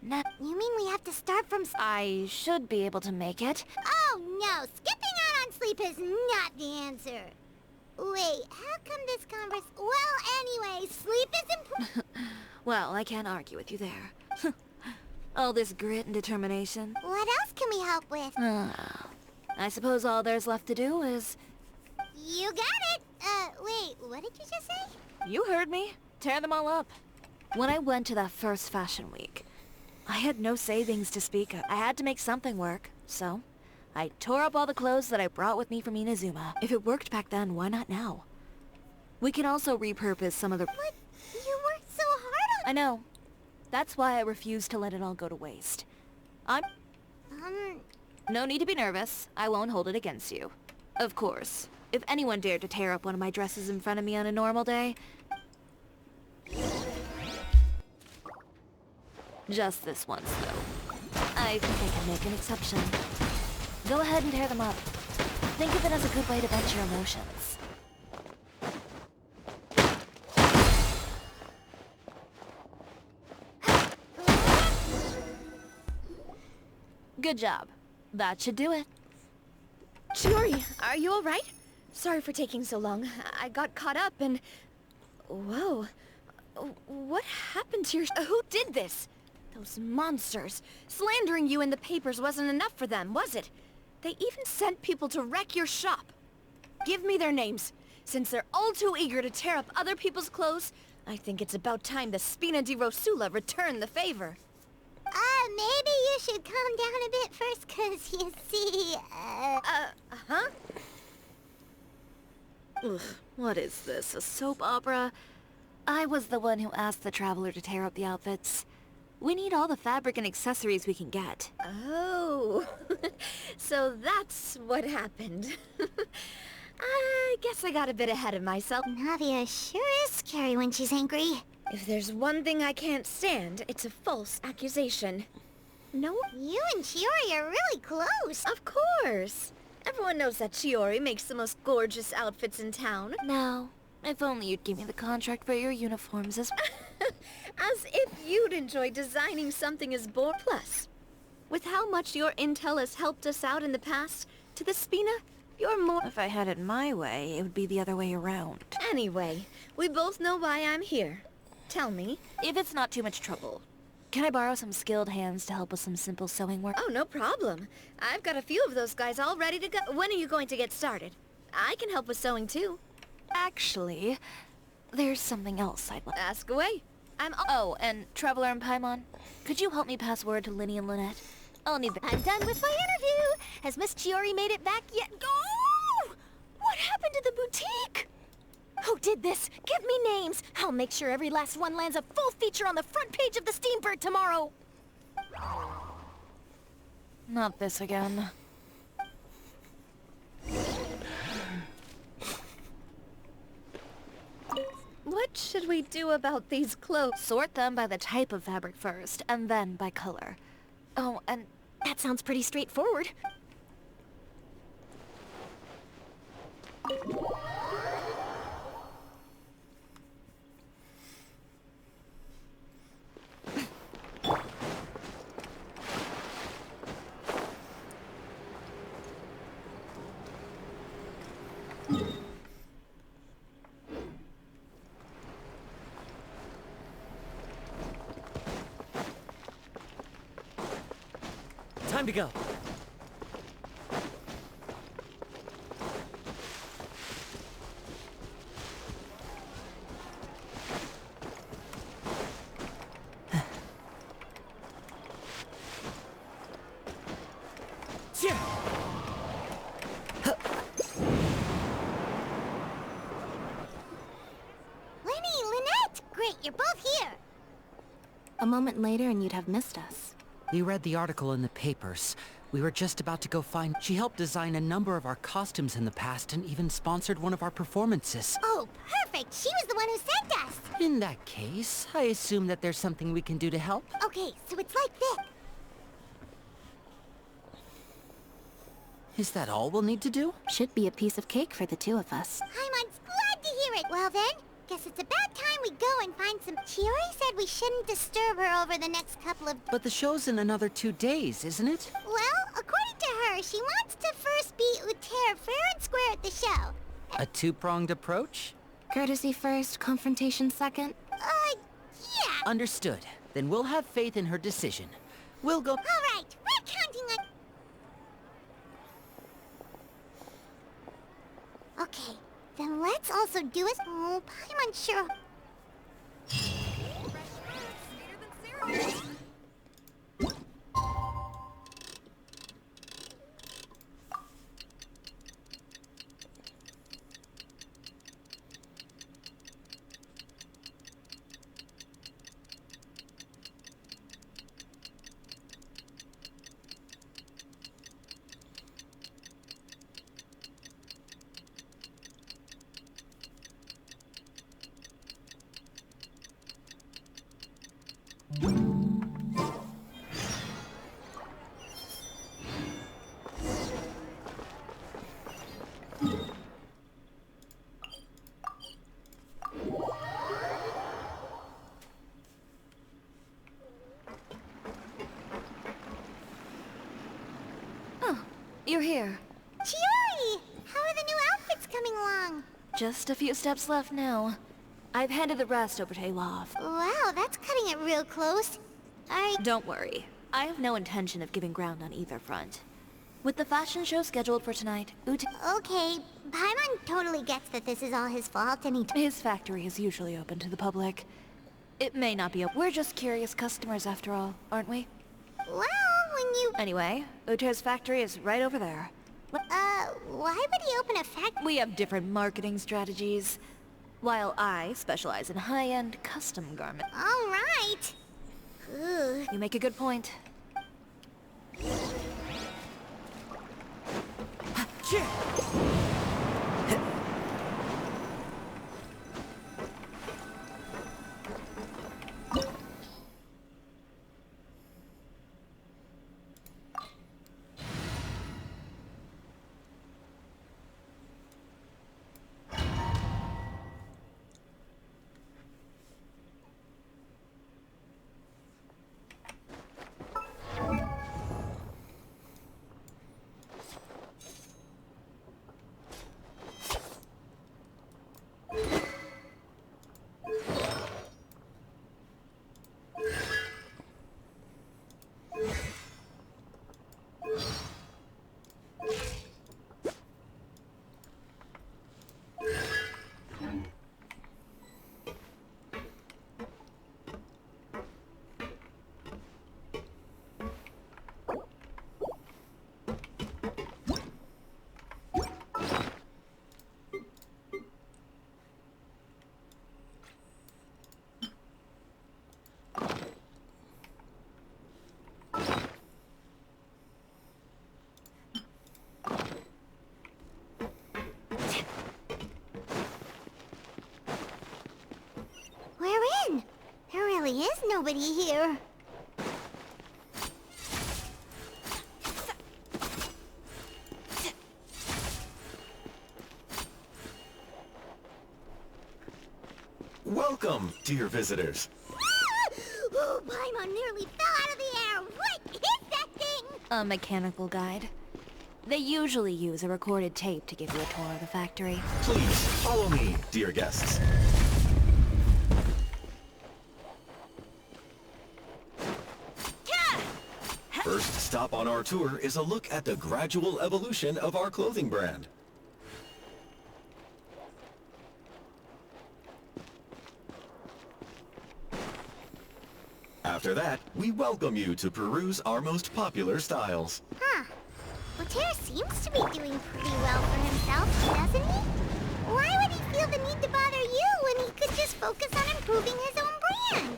Now, You mean we have to start from... I should be able to make it. Oh, no. Skipping out on sleep is not the answer. Wait, how come this converse... Well, anyway, sleep is important. Well, I can't argue with you there. All this grit and determination. What else can we help with? I suppose all there's left to do is... You got it. Wait, what did you just say? You heard me. Tear them all up. When I went to that first fashion week, I had no savings to speak of. I had to make something work, so I tore up all the clothes that I brought with me from Inazuma. If it worked back then, why not now? We can also repurpose some of the... What? You worked so hard on... I know. That's why I refuse to let it all go to waste. No need to be nervous. I won't hold it against you. Of course, if anyone dared to tear up one of my dresses in front of me on a normal day... Just this once, though. I think I can make an exception. Go ahead and tear them up. Think of it as a good way to vent your emotions. Good job. That should do it. Chiori, are you alright? Sorry for taking so long. I got caught up and... Whoa. What happened to your... Who did this? Those monsters. Slandering you in the papers wasn't enough for them, was it? They even sent people to wreck your shop. Give me their names. Since they're all too eager to tear up other people's clothes, I think it's about time the Spina di Rosula return the favor. Maybe you should calm down a bit first, 'cause you see, Huh? Ugh, what is this, a soap opera? I was the one who asked the Traveler to tear up the outfits. We need all the fabric and accessories we can get. Oh, so that's what happened. I guess I got a bit ahead of myself. Navia sure is scary when she's angry. If there's one thing I can't stand, it's a false accusation. No? You and Chiori are really close. Of course. Everyone knows that Chiori makes the most gorgeous outfits in town. Now, if only you'd give me the contract for your uniforms as... As if you'd enjoy designing something as boring. Plus, with how much your intel has helped us out in the past, to the Spina, you're more... If I had it my way, it would be the other way around. Anyway, we both know why I'm here. Tell me. If it's not too much trouble, can I borrow some skilled hands to help with some simple sewing work? Oh, no problem. I've got a few of those guys all ready to go. When are you going to get started? I can help with sewing too. Actually, there's something else I'd like. Ask away. Oh, and Traveler and Paimon, could you help me pass word to Linny and Lynette? I'll need the... I'm done with my interview. Has Miss Chiori made it back yet? Oh! What happened to the boutique? Who did this? Give me names. I'll make sure every last one lands a full feature on the front page of the Steambird tomorrow. Not this again. What should we do about these clothes? Sort them by the type of fabric first, and then by color. Oh, and That sounds pretty straightforward. Time to go. Lynette! Great, you're both here. a moment later and you'd have missed us. We read the article in the papers. We were just about to go find... She helped design a number of our costumes in the past and even sponsored one of our performances. Oh, perfect! She was the one who sent us! In that case, I assume that there's something we can do to help. Okay, so it's like this. Is that all we'll need to do? Should be a piece of cake for the two of us. Paimon's glad to hear it. Well then, Guess it's about time we go and find some... Chiori said we shouldn't disturb her over the next couple of... But the show's in another 2 days, isn't it? Well, according to her, she wants to first beat Uter fair and square at the show. A two-pronged approach? Courtesy first, confrontation second? Yeah. Understood. Then we'll have faith in her decision. We'll go... All right, we're counting on... Okay, then let's also do it... Oh, I'm unsure... You're here. Chiori! How are the new outfits coming along? Just a few steps left now. I've handed the rest over to Olaf. Wow, that's cutting it real close. Don't worry. I have no intention of giving ground on either front. With the fashion show scheduled for tonight, Okay, Paimon totally gets that this is all his fault and his factory is usually open to the public. It may not be We're just curious customers after all, aren't we? Well, when you... Anyway, Uter's factory is right over there. Why would he open a factory? We have different marketing strategies. While I specialize in high-end custom garments. All right. Ugh. You make a good point. Is nobody here. Welcome, dear visitors. Oh, Paimon nearly fell out of the air. What is that thing? A mechanical guide. They usually use a recorded tape to give you a tour of the factory. Please, follow me, dear guests. First stop on our tour is a look at the gradual evolution of our clothing brand. After that, we welcome you to peruse our most popular styles. Huh. Uter seems to be doing pretty well for himself, doesn't he? Why would he feel the need to bother you when he could just focus on improving his own brand?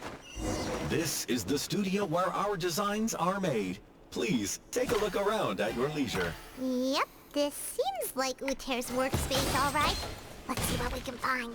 This is the studio where our designs are made. Please, take a look around at your leisure. Yep, this seems like Uter's workspace, all right. Let's see what we can find.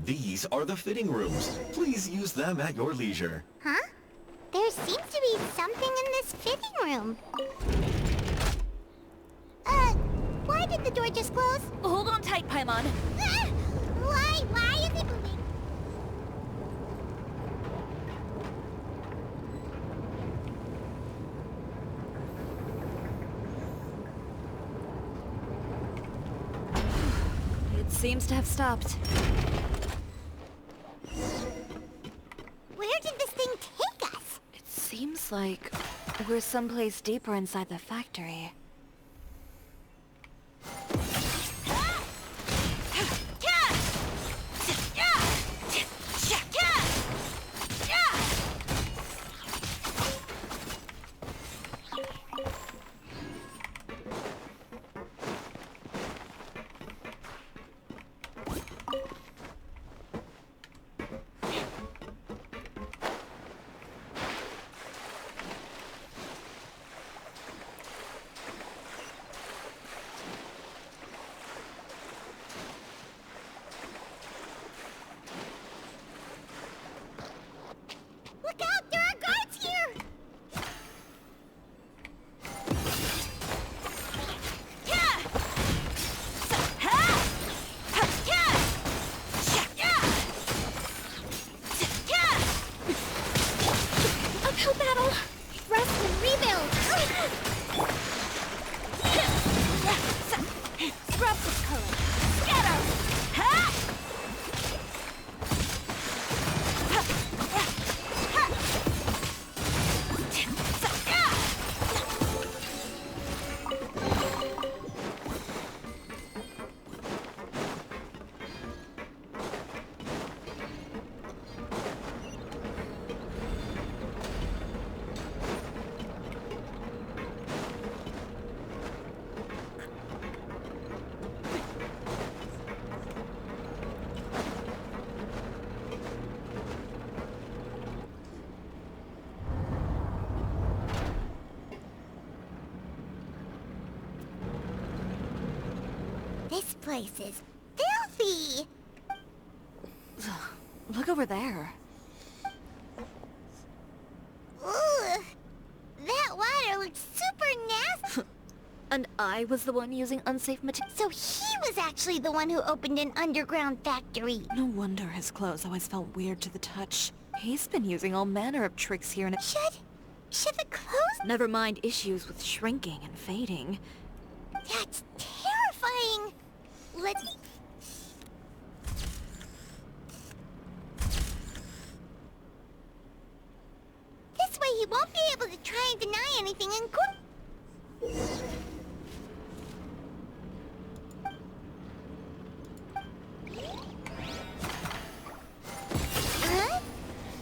These are the fitting rooms. Please use them at your leisure. Huh? There seems to be something in this fitting room. Why did the door just close? Hold on tight, Paimon. Ah! Why is it moving? It seems to have stopped. Where did this thing take us? It seems like we're someplace deeper inside the factory. Look out! There are guards here! Uphill battle! Rest and rebuild! Scrubs of color! Scatter! This place is filthy! Look over there. Ugh! That water looks super nasty! And I was the one using unsafe material. So he was actually the one who opened an underground factory. No wonder his clothes always felt weird to the touch. He's been using all manner of tricks here and Should the clothes... Never mind issues with shrinking and fading. That's terrifying! Let's... This way he won't be able to try and deny anything in court. Huh?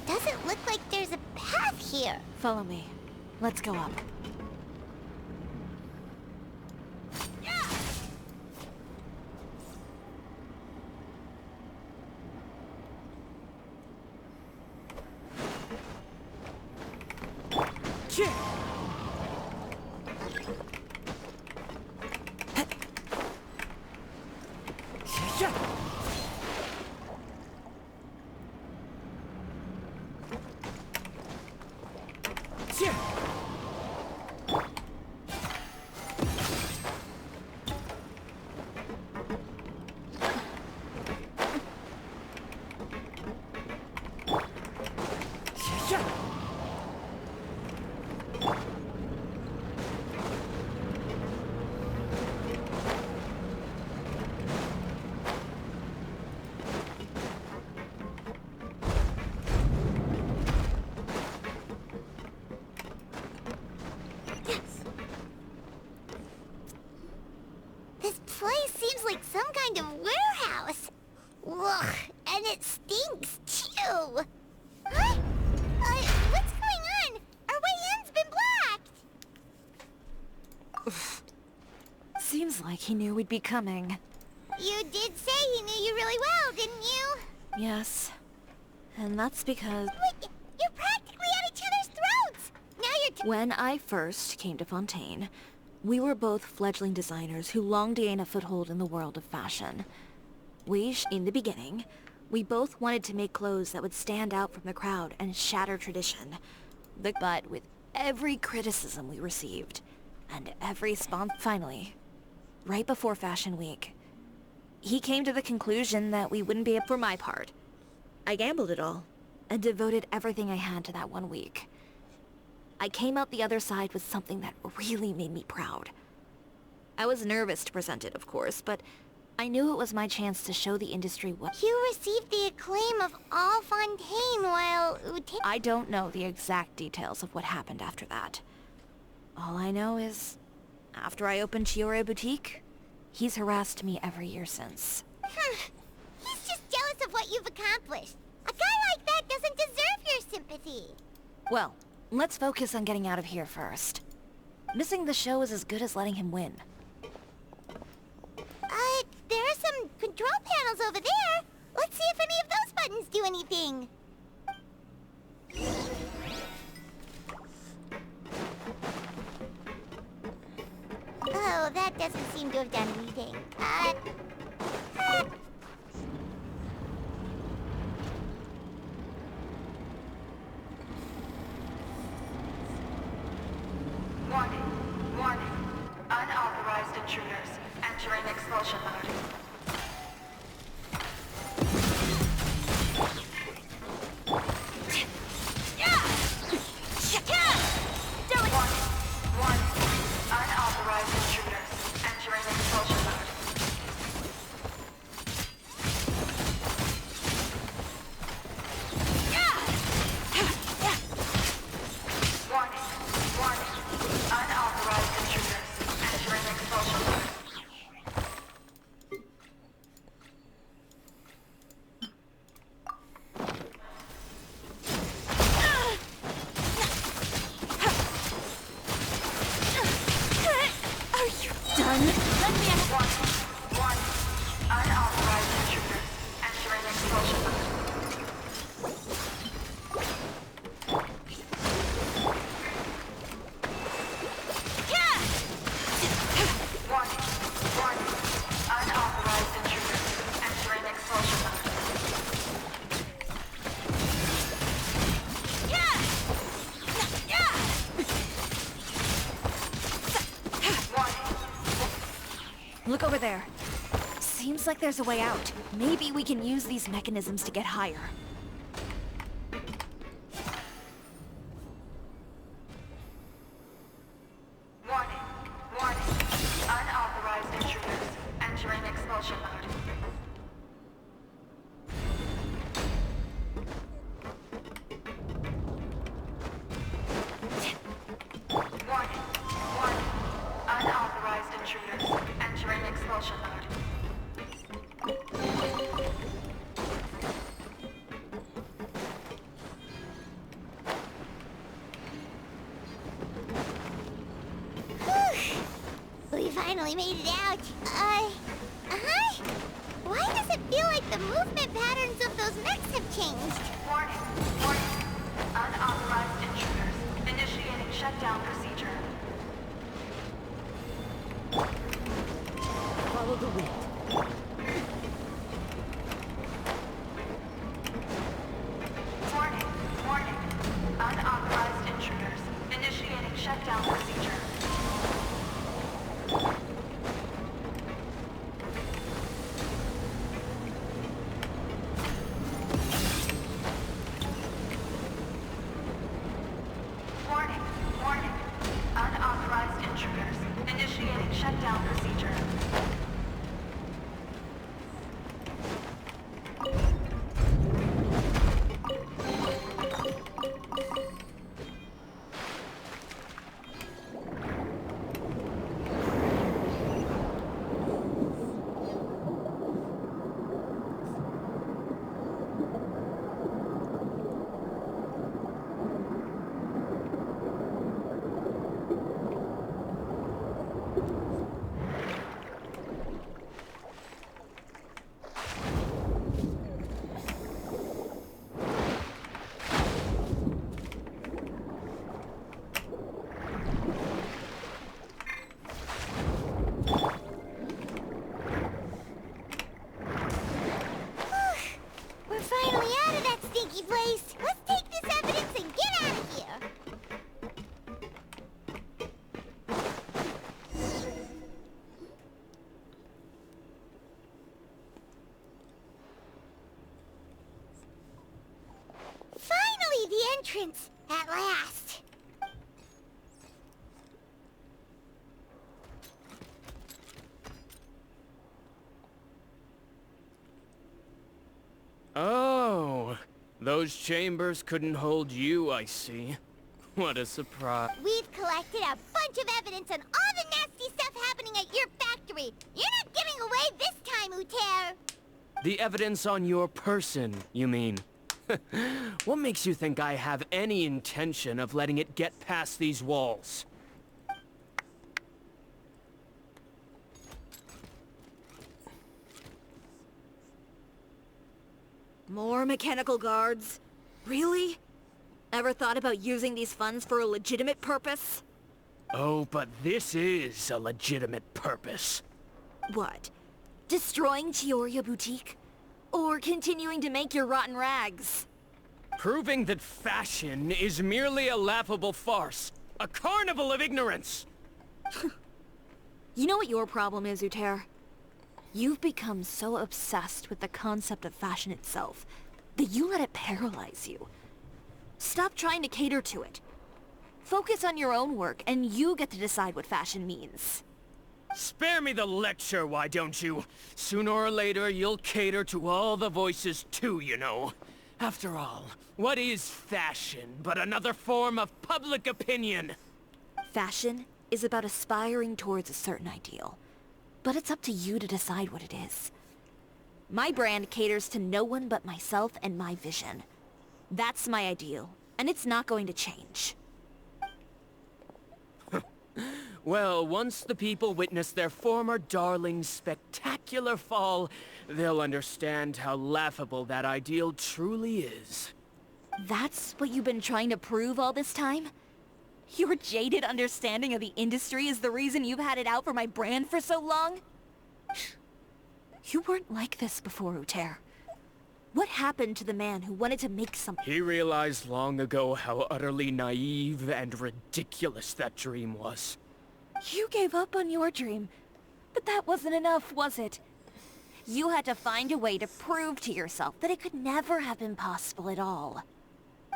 Doesn't look like there's a path here. Follow me. Let's go up. This place seems like some kind of warehouse. Ugh, and it stinks too. Huh? What's going on? Our way in's been blocked. Seems like he knew we'd be coming. You did say he knew you really well, didn't you? Yes. And that's because... Wait, you're practically at each other's throats! Now you're when I first came to Fontaine, we were both fledgling designers who longed to gain a foothold in the world of fashion. In the beginning, We both wanted to make clothes that would stand out from the crowd and shatter tradition. But with every criticism we received, and every finally, right before Fashion Week, he came to the conclusion that we wouldn't be able. For my part, I gambled it all, and devoted everything I had to that 1 week. I came out the other side with something that really made me proud. I was nervous to present it, of course, but I knew it was my chance to show the industry what— You received the acclaim of all Fontaine while I don't know the exact details of what happened after that. All I know is, after I opened Chiyoria Boutique, he's harassed me every year since. He's just jealous of what you've accomplished. A guy like that doesn't deserve your sympathy. Well, let's focus on getting out of here first. Missing the show is as good as letting him win. There are some control panels over there. Let's see if any of those buttons do anything. Oh, that doesn't seem to have done anything. Warning, warning. Unauthorized intruders entering expulsion mode. Warning, unauthorized intruders entering expulsion mode. Warning, unauthorized intruders entering expulsion mode. Warning, unauthorized intruders entering expulsion mode. Warning, unauthorized intruders entering expulsion mode. Look over there. Seems like there's a way out. Maybe we can use these mechanisms to get higher. Warning, unauthorized intruders entering expulsion mode. Warning, unauthorized intruders entering expulsion mode. We finally made it out. Why does it feel like the movement patterns of those mechs have changed? Warning, unauthorized intruders initiating shutdown procedure. follow the wind. Warning, unauthorized intruders initiating shutdown procedure. Warning, unauthorized intruders initiating shutdown procedure. entrance, at last. Oh, those chambers couldn't hold you, I see. What a surprise. We've collected a bunch of evidence on all the nasty stuff happening at your factory. You're not getting away this time, Uter. The evidence on your person, you mean? What makes you think I have any intention of letting it get past these walls? More mechanical guards? Really? Ever thought about using these funds for a legitimate purpose? Oh, but this is a legitimate purpose. What? Destroying Chioria Boutique? Or continuing to make your rotten rags? Proving that fashion is merely a laughable farce. A carnival of ignorance! You know what your problem is, Uter? You've become so obsessed with the concept of fashion itself that you let it paralyze you. Stop trying to cater to it. Focus on your own work, and you get to decide what fashion means. Spare me the lecture, why don't you? Sooner or later, you'll cater to all the voices too, you know. After all, what is fashion but another form of public opinion? Fashion is about aspiring towards a certain ideal. But it's up to you to decide what it is. My brand caters to no one but myself and my vision. That's my ideal, and it's not going to change. Well, once the people witness their former darling's spectacular fall, they'll understand how laughable that ideal truly is. That's what you've been trying to prove all this time? Your jaded understanding of the industry is the reason you've had it out for my brand for so long? You weren't like this before, Uter. What happened to the man who wanted to make something? He realized long ago how utterly naive and ridiculous that dream was. You gave up on your dream, but that wasn't enough, was it? You had to find a way to prove to yourself that it could never have been possible at all.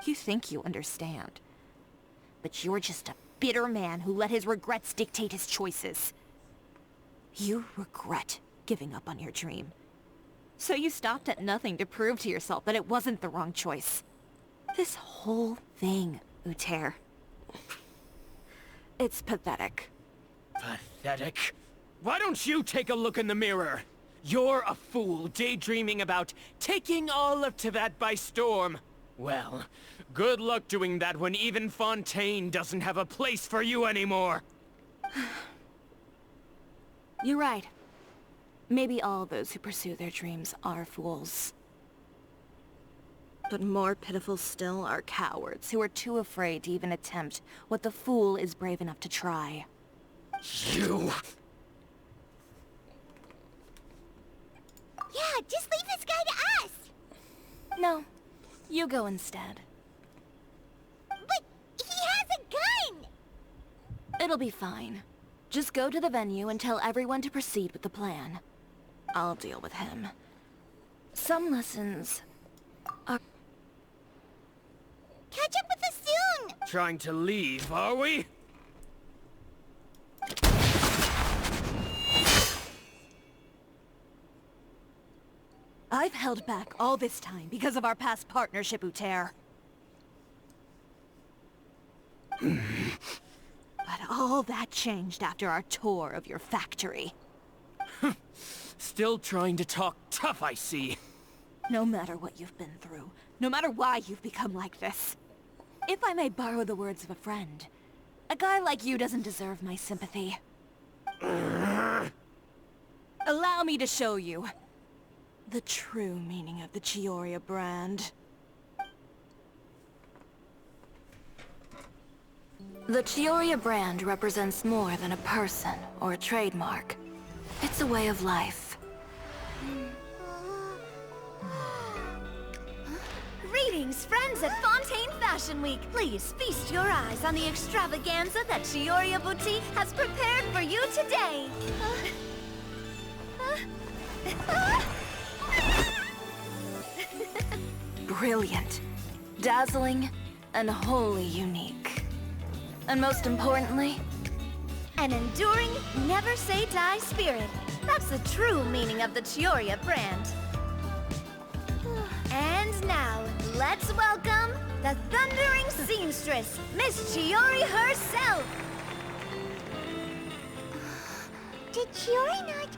You think you understand, but you're just a bitter man who let his regrets dictate his choices. You regret giving up on your dream. So you stopped at nothing to prove to yourself that it wasn't the wrong choice. This whole thing, Uter. It's pathetic. Pathetic? Why don't you take a look in the mirror? You're a fool daydreaming about taking all of Tibet by storm. Well, good luck doing that when even Fontaine doesn't have a place for you anymore. You're right. Maybe all those who pursue their dreams are fools. But more pitiful still are cowards who are too afraid to even attempt what the fool is brave enough to try. You! Yeah, just leave this guy to us! No, you go instead. But he has a gun! It'll be fine. Just go to the venue and tell everyone to proceed with the plan. I'll deal with him. Some lessons are... Catch up with us soon! Trying to leave, are we? I've held back all this time because of our past partnership, Uter. But all that changed after our tour of your factory. Still trying to talk tough, I see. No matter what you've been through, no matter why you've become like this. If I may borrow the words of a friend, a guy like you doesn't deserve my sympathy. Allow me to show you the true meaning of the Chioria brand. The Chioria brand represents more than a person or a trademark. It's a way of life. Greetings, friends at Fontaine Fashion Week. Please feast your eyes on the extravaganza that Chioria Boutique has prepared for you today. Brilliant, dazzling, and wholly unique. And most importantly, An enduring, never-say-die spirit. That's the true meaning of the Chioria brand. And now, let's welcome the thundering seamstress, Miss Chiori herself! Did Chiori not...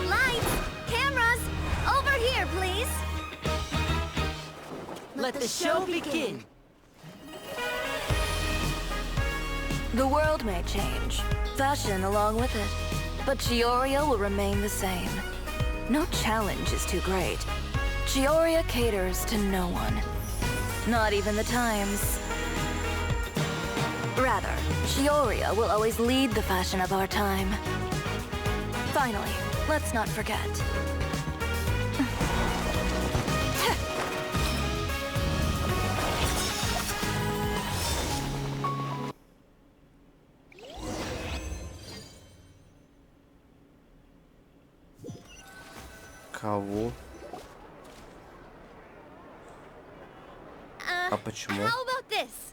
Lights! Cameras! Over here, please! Let the show begin! the world may change, fashion along with it, but Chioria will remain the same. No challenge is too great. Chioria caters to no one. Not even the times. Rather, Chioria will always lead the fashion of our time. Finally, let's not forget. Кого? А почему? How about this?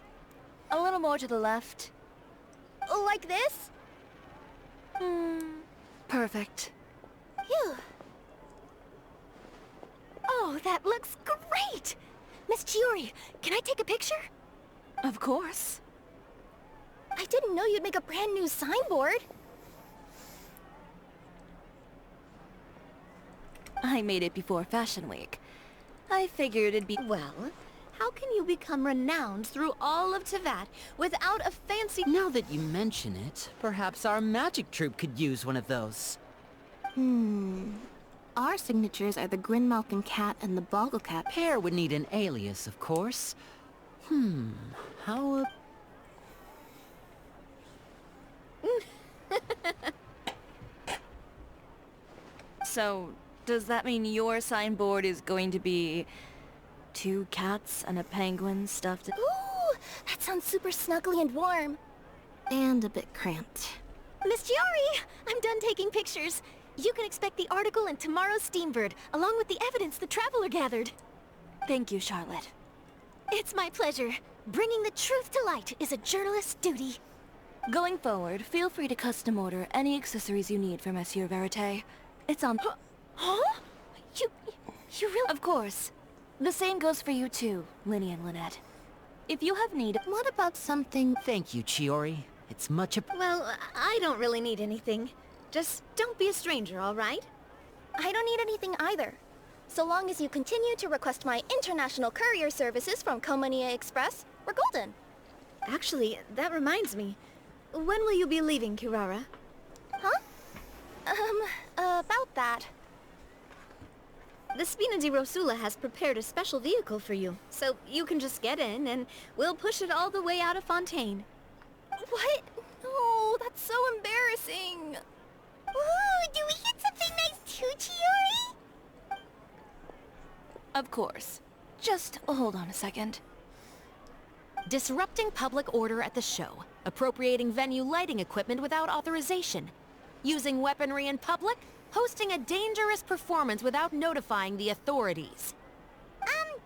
A little more to the left. Like this? Perfect. Phew. Oh, that looks great! Miss Chiori, can I take a picture? Of course. I didn't know you'd make a brand new signboard. I made it before Fashion Week. I figured it'd be... Well, how can you become renowned through all of Tevat without a fancy... Now that you mention it, perhaps our magic troupe could use one of those. Our signatures are the Grinmalkin Cat and the Boggle Cat. Pear would need an alias, of course. How So, does that mean your signboard is going to be... 2 cats and a penguin stuffed in... Ooh, that sounds super snuggly and warm. And a bit cramped. Miss Chiori, I'm done taking pictures. You can expect the article in tomorrow's Steambird, along with the evidence the Traveler gathered. Thank you, Charlotte. It's my pleasure. Bringing the truth to light is a journalist's duty. Going forward, feel free to custom order any accessories you need for Monsieur Verite. It's on... Huh? You really... Of course. The same goes for you too, Linny and Lynette. If you have need... What about something... Thank you, Chiori. It's much Well, I don't really need anything. Just don't be a stranger, all right? I don't need anything either. So long as you continue to request my international courier services from Komania Express, we're golden. Actually, that reminds me. When will you be leaving, Kirara? Huh? About that. The Spina di Rosula has prepared a special vehicle for you, so you can just get in and we'll push it all the way out of Fontaine. What? No, that's so embarrassing. Ooh, do we get something nice too, Chiori? Of course. Just hold on a second. Disrupting public order at the show. Appropriating venue lighting equipment without authorization. Using weaponry in public. Hosting a dangerous performance without notifying the authorities.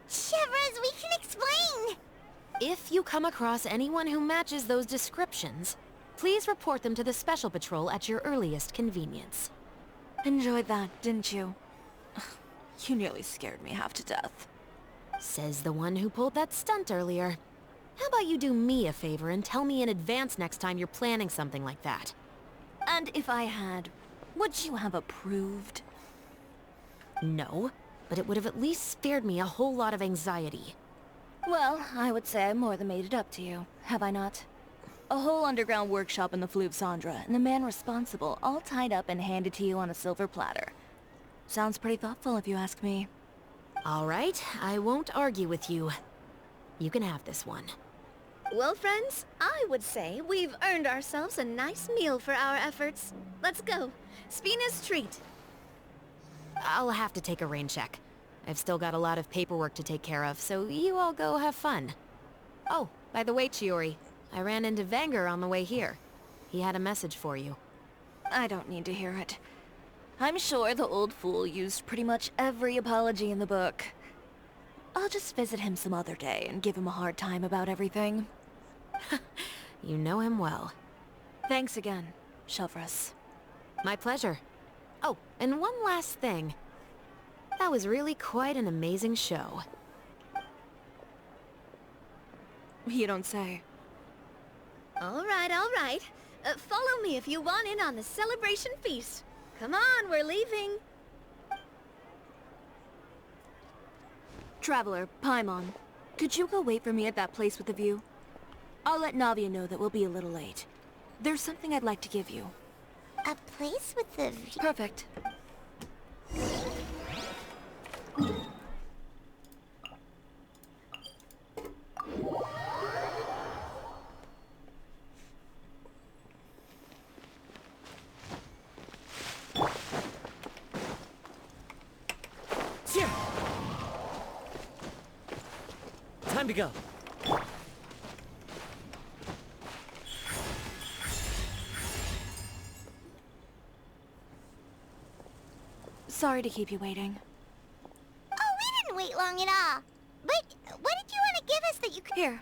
Chevras, we can explain. If you come across anyone who matches those descriptions, please report them to the Special Patrol at your earliest convenience. Enjoyed that, didn't you? You nearly scared me half to death. Says the one who pulled that stunt earlier. How about you do me a favor and tell me in advance next time you're planning something like that? And if I had, would you have approved? No, but it would have at least spared me a whole lot of anxiety. Well, I would say I more than made it up to you, have I not? A whole underground workshop in the Fleuve Cendra, and the man responsible all tied up and handed to you on a silver platter. Sounds pretty thoughtful if you ask me. All right, I won't argue with you. You can have this one. Well, friends, I would say we've earned ourselves a nice meal for our efforts. Let's go. Spina's treat. I'll have to take a rain check. I've still got a lot of paperwork to take care of, so you all go have fun. Oh, by the way, Chiori, I ran into Vanger on the way here. He had a message for you. I don't need to hear it. I'm sure the old fool used pretty much every apology in the book. I'll just visit him some other day and give him a hard time about everything. You know him well. Thanks again, Shelvrus. My pleasure. Oh, and one last thing. That was really quite an amazing show. You don't say. All right, all right. Follow me if you want in on the celebration feast. Come on, we're leaving. Traveler, Paimon, could you go wait for me at that place with the view? I'll let Navia know that we'll be a little late. There's something I'd like to give you. A place with the view? Perfect. Time to go. Sorry to keep you waiting. Oh, we didn't wait long at all. But what did you want to give us that you could... Here,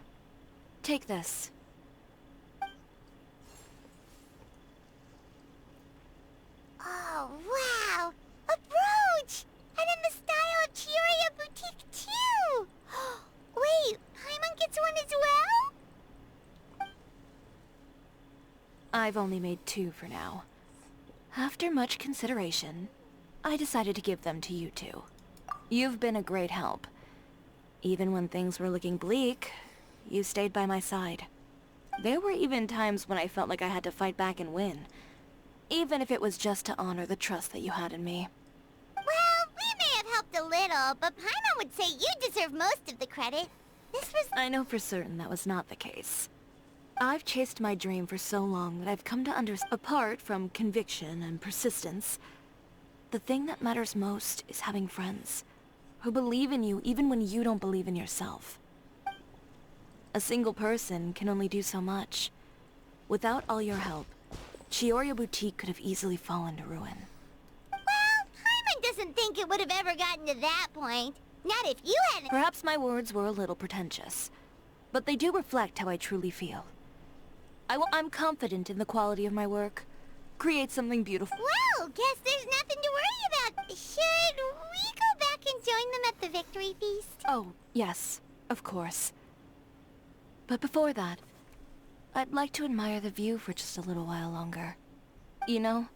take this. Oh, wow! A brooch! And in the style of Chioria Boutique, too! Wait, Paimon gets one as well? I've only made 2 for now. After much consideration, I decided to give them to you two. You've been a great help. Even when things were looking bleak, you stayed by my side. There were even times when I felt like I had to fight back and win. Even if it was just to honor the trust that you had in me. Well, we may have helped a little, but Paimon would say you deserve most of the credit. This was... I know for certain that was not the case. I've chased my dream for so long that I've come to understand, apart from conviction and persistence, the thing that matters most is having friends who believe in you even when you don't believe in yourself. A single person can only do so much. Without all your help, Chioria Boutique could have easily fallen to ruin. Well, Paimon doesn't think it would have ever gotten to that point. Not if you hadn't... Perhaps my words were a little pretentious, but they do reflect how I truly feel. I'm confident in the quality of my work. Create something beautiful. Well, guess there's nothing to worry about. Should we go back and join them at the victory feast? Oh, yes, of course. But before that, I'd like to admire the view for just a little while longer. You know,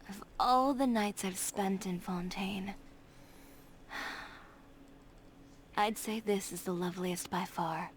of all the nights I've spent in Fontaine, I'd say this is the loveliest by far.